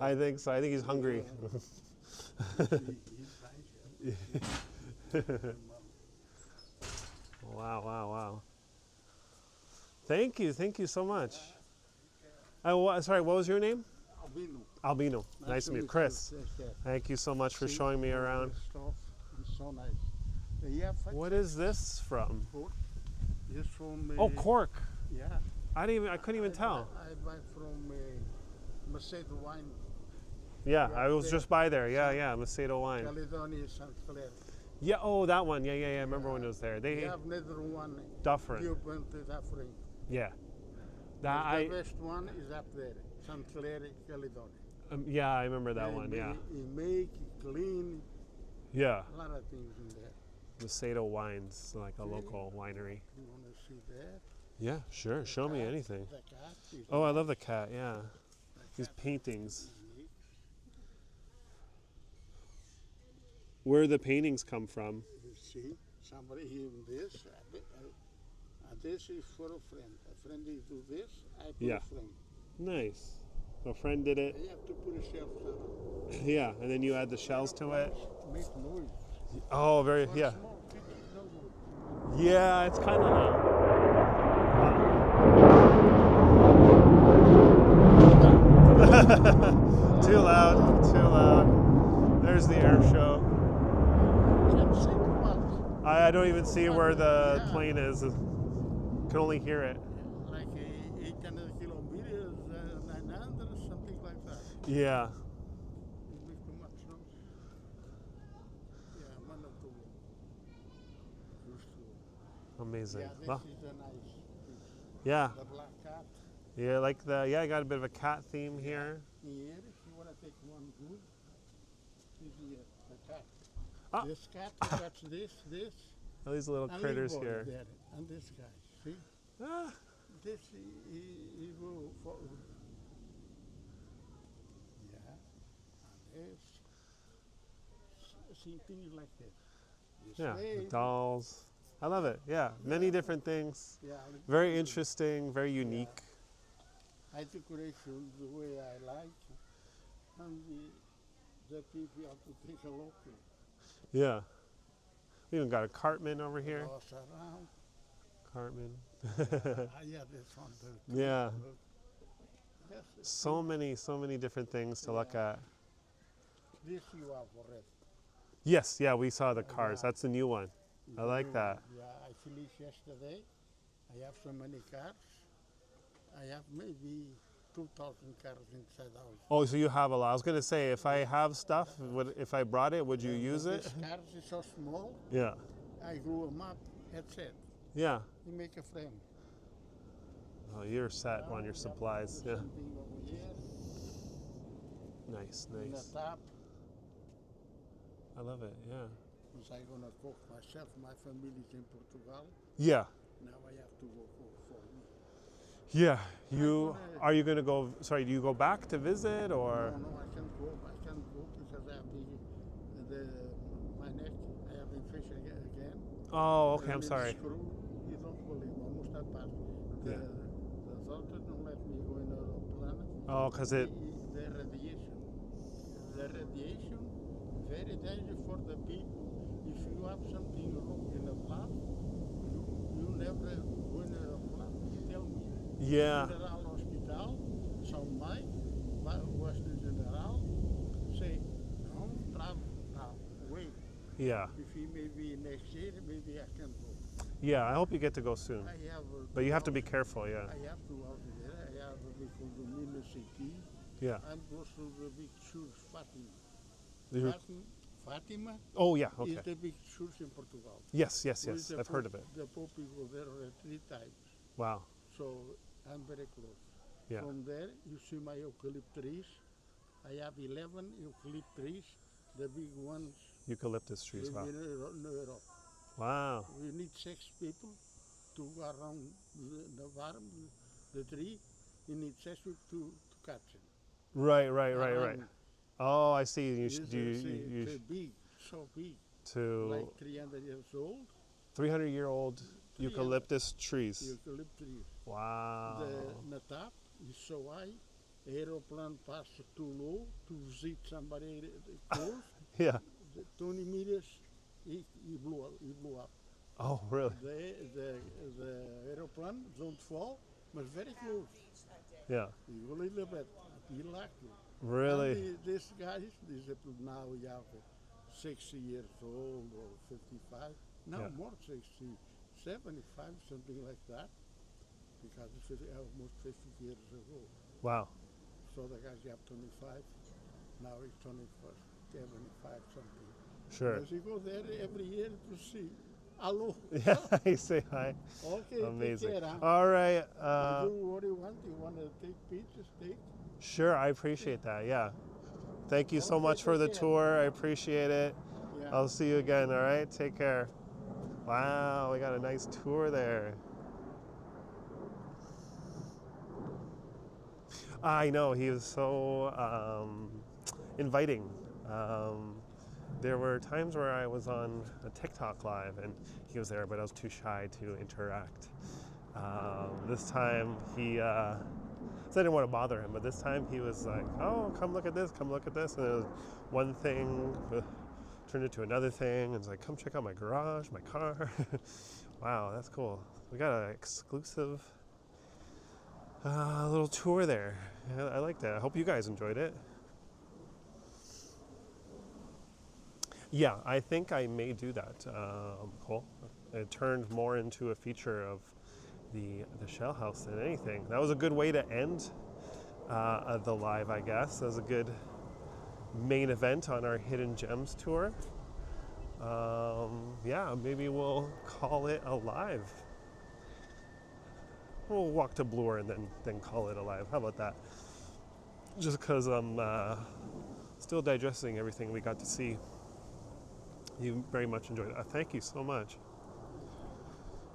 I think so. I think he's hungry. He's nice. Wow. Thank you so much. Sorry, what was your name? Albino. Albino. Nice to meet you. Chris. Thank you so much for showing me around. Stuff. It's so nice. Yeah, What is this from? it's from. Oh, cork. Yeah. I couldn't even tell. I buy from Mercedes Wine, Yeah, Yeah, I was they- just by there. Yeah, Macedo wine. Caledonia, St. Clair. Yeah, oh, that one. Yeah. I remember when it was there. We They have another one. Dufferin. Dupont, Dufferin. Yeah. The That best one is up there, St. Clair, Caledonia. yeah, I remember that one. Yeah. He make, he clean, Yeah. a lot of things in there. Macedo Wines, like a local winery. You want to see that? Yeah, sure. Show me anything. The cat is Oh, I love the cat. Yeah. These paintings. unique. Where the paintings come from? You see, somebody here in this, this is for a friend. A friend is do this, I put Yeah. a friend. Nice. A friend did it. You have to put a shelf around. Yeah, and then you add the shells to it. Make noise. Oh, very For yeah. small kids, no good. Yeah, it's kind of too loud. There's the air show. Can't see too much. I don't even see where the Yeah. plane is. Can only hear it. Like 800 kilometers, 900, something like that. Yeah. It makes too much noise. Yeah, one of the used to. Amazing. Yeah, this Well, is a nice piece. yeah. The black cat Yeah, like I got a bit of a cat theme here. here. If you want to take one good, is here, the cat. Ah. This cat, that's this. All these little And critters little boy here. there, and this guy. See? Ah, This he will for. Yeah, and this. See things like this. This yeah, the way, dolls. I love it. Yeah, many different things. yeah, Very interesting, very unique. I decoration the way I like, and the people have to take a look. Yeah. We even got a Cartman over here. Toss around. Cartman. Yeah, this one. Yeah. Yes, So many different things to look at. this you have already. Yes, yeah, we saw the cars. Yeah. That's the new one. I like that. Yeah, I finished yesterday. I have so many cars. I have maybe 2,000 cars inside house. Oh, so you have a lot. I was gonna say, if I have stuff, if I brought it, would you use it? These cars is so small. Yeah. I glue them up. That's it. Yeah. You make a frame. Oh, you're set on your supplies. Yeah. Something over here. Nice, In the nice. top. I love it. Yeah. Because I'm gonna cook myself. My family is in Portugal. Yeah. Now I have to go for me. Yeah. Are you gonna go? Sorry, do you go back to visit or? No, I can't go. I can't go because I have my neck. I have infection again. Oh, okay. I'm The sorry. Screw, you don't believe. Almost that bad. Yeah. The doctor don't let me go in aeroplane. Oh, cause it. The radiation. The radiation very dangerous for the people. If you have something wrong in the blood, you never go in aeroplane. You tell me. Yeah. General Hospital, São Mike, was the general, say, no, travel now, wait. Yeah. If he maybe next year, maybe I can go. Yeah. I hope you get to go soon. I have But you have to be careful. Yeah. I have 2 houses there. I have a big condominium city. Yeah. I'm close to the big church, Fatima. You're- Fatima Oh, yeah. is Okay. the big church in Portugal. Yes. Yes. Who Yes. is the I've heard of Pope- it. The Pope go there 3 times. Wow. So I'm very close. Yeah. From there, you see my eucalypt trees. I have 11 eucalypt trees, the big ones Eucalyptus trees. Wow. in Europe. Wow. We need 6 people to go around the farm, the tree. You need 6 people to catch it. Right. Right. Right. Right. Around. Oh, I see. You It's, should it's big, so big, to like 300 years old. 300-year-old eucalyptus trees. Eucalypt trees. Wow. The top is so high, aeroplane pass too low to visit somebody close. Yeah. The 20 meters, he blew up. Oh, really? The aeroplane don't fall, but very close. Yeah. You will little bit, be lucky. Really? And these guys, these people now you have 60 years old or 55, now Yeah. more 60, 75, something like that, because it's almost 50 years ago. Wow. So the guys have 25, now he's 25, 75 something. Sure. Because you go there every year to see. Hello. Yeah. You say hi. Okay, Amazing. take care, huh? All right. What do you want? You want to take pictures? Take. Sure. I appreciate that. Yeah. Thank you so Okay, much for take the care. tour. I appreciate it. Yeah. I'll see you again. All right. Take care. Wow. We got a nice tour there. I know. He was so inviting. There were times where I was on a TikTok live and he was there, but I was too shy to interact. This time he, so I didn't want to bother him, but this time he was like, oh, come look at this, come look at this. And it was one thing turned into another thing. And it's like, come check out my garage, my car. Wow, that's cool. We got an exclusive little tour there. Yeah, I like that. I hope you guys enjoyed it. Yeah, I think I may do that, Cole. It turned more into a feature of the Shell House than anything. That was a good way to end the live, I guess. That was a good main event on our Hidden Gems tour. Yeah, maybe we'll call it a live. We'll walk to Bloor and then call it a live. How about that? Just because I'm still digesting everything we got to see. You very much enjoyed it. Thank you so much.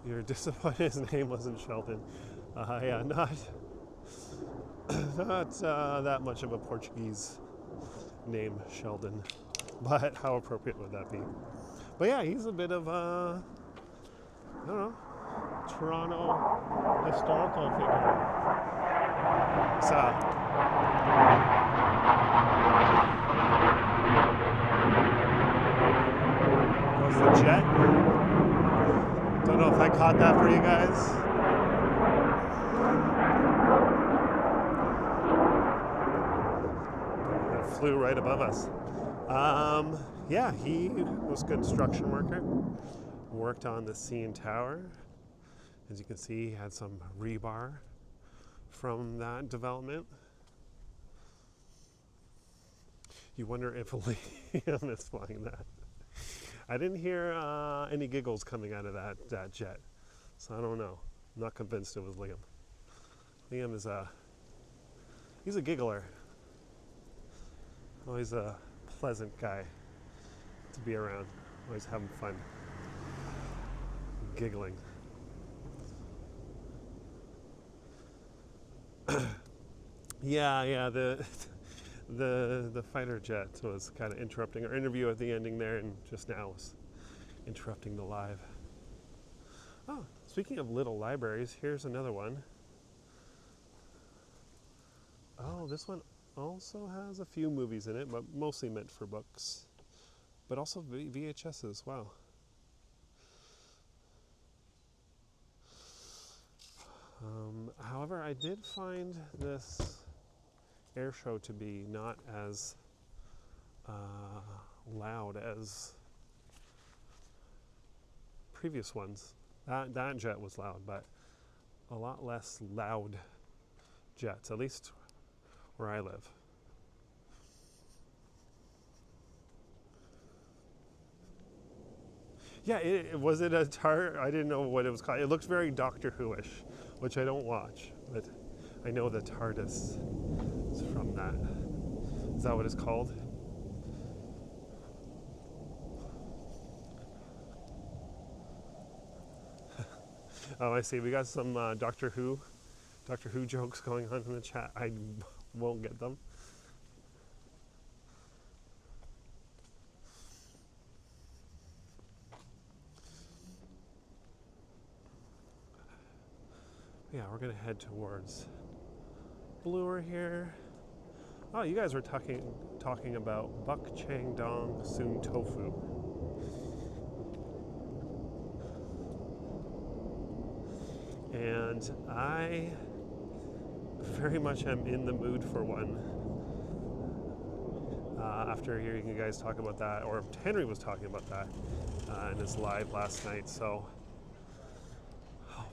You're disappointed his name wasn't Sheldon. Yeah, not that much of a Portuguese name, Sheldon. But how appropriate would that be? But yeah, he's a bit of a, I don't know, Toronto historical figure. So, the jet. Don't know if I caught that for you guys. It flew right above us. Yeah, he was a construction worker. worked on the CN Tower. As you can see, he had some rebar from that development. You wonder if Liam is flying that. I didn't hear any giggles coming out of that jet, so I don't know. I'm not convinced it was Liam. Liam is he's a giggler. Always a pleasant guy to be around. Always having fun, giggling. Yeah. The fighter jet was kind of interrupting our interview at the ending there, and just now was interrupting the live. Oh, speaking of little libraries, here's another one. Oh, this one also has a few movies in it, but mostly meant for books. But also VHSs, wow. However, I did find this air show to be not as loud as previous ones. That jet was loud, but a lot less loud jets, at least where I live. Yeah, was it a TARDIS? I didn't know what it was called. It looks very Doctor Who-ish, which I don't watch, but I know the TARDIS is from that. Is that what it's called? Oh, I see. We got some Doctor Who jokes going on in the chat. I won't get them. Yeah, we're gonna head towards Bloor here. Oh, you guys were talking about Buk Chang Dong Soon Tofu. And I very much am in the mood for one. After hearing you guys talk about that, or Henry was talking about that in his live last night, so I'll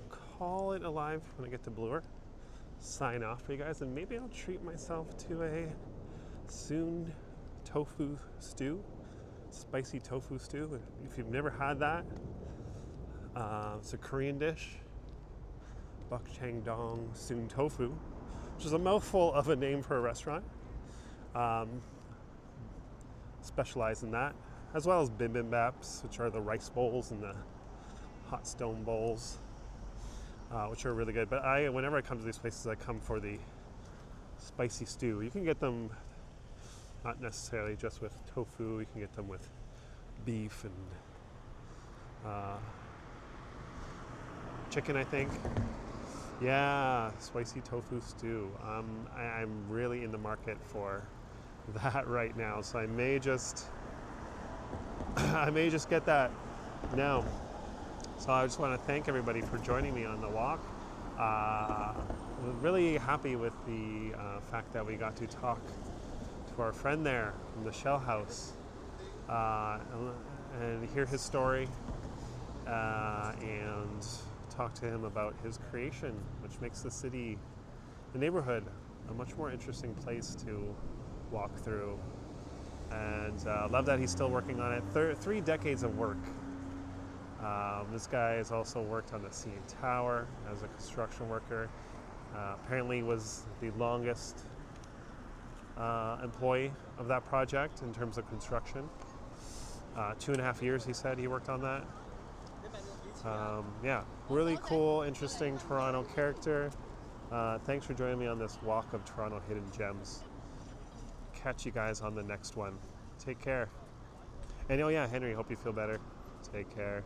call it a live when I get to Bloor. Sign off for you guys, and maybe I'll treat myself to a soon tofu stew, spicy tofu stew. If you've never had that, it's a Korean dish. Buk Chang Dong Soon Tofu, which is a mouthful of a name for a restaurant. Specialize in that, as well as bibimbaps, which are the rice bowls and the hot stone bowls, which are really good. But whenever I come to these places, I come for the spicy stew. You can get them not necessarily just with tofu. You can get them with beef and chicken, I think. Yeah, spicy tofu stew. I'm really in the market for that right now, so I may just get that now. So I just want to thank everybody for joining me on the walk. We're really happy with the fact that we got to talk to our friend there from the Shell House and hear his story and talk to him about his creation, which makes the neighborhood, a much more interesting place to walk through. And love that he's still working on it. 3 decades of work. This guy has also worked on the CN Tower as a construction worker. Apparently was the longest employee of that project in terms of construction. 2.5 years, he said, he worked on that. Yeah, really cool, interesting Toronto character. Thanks for joining me on this walk of Toronto hidden gems. Catch you guys on the next one. Take care. And oh yeah, Henry, hope you feel better. Take care.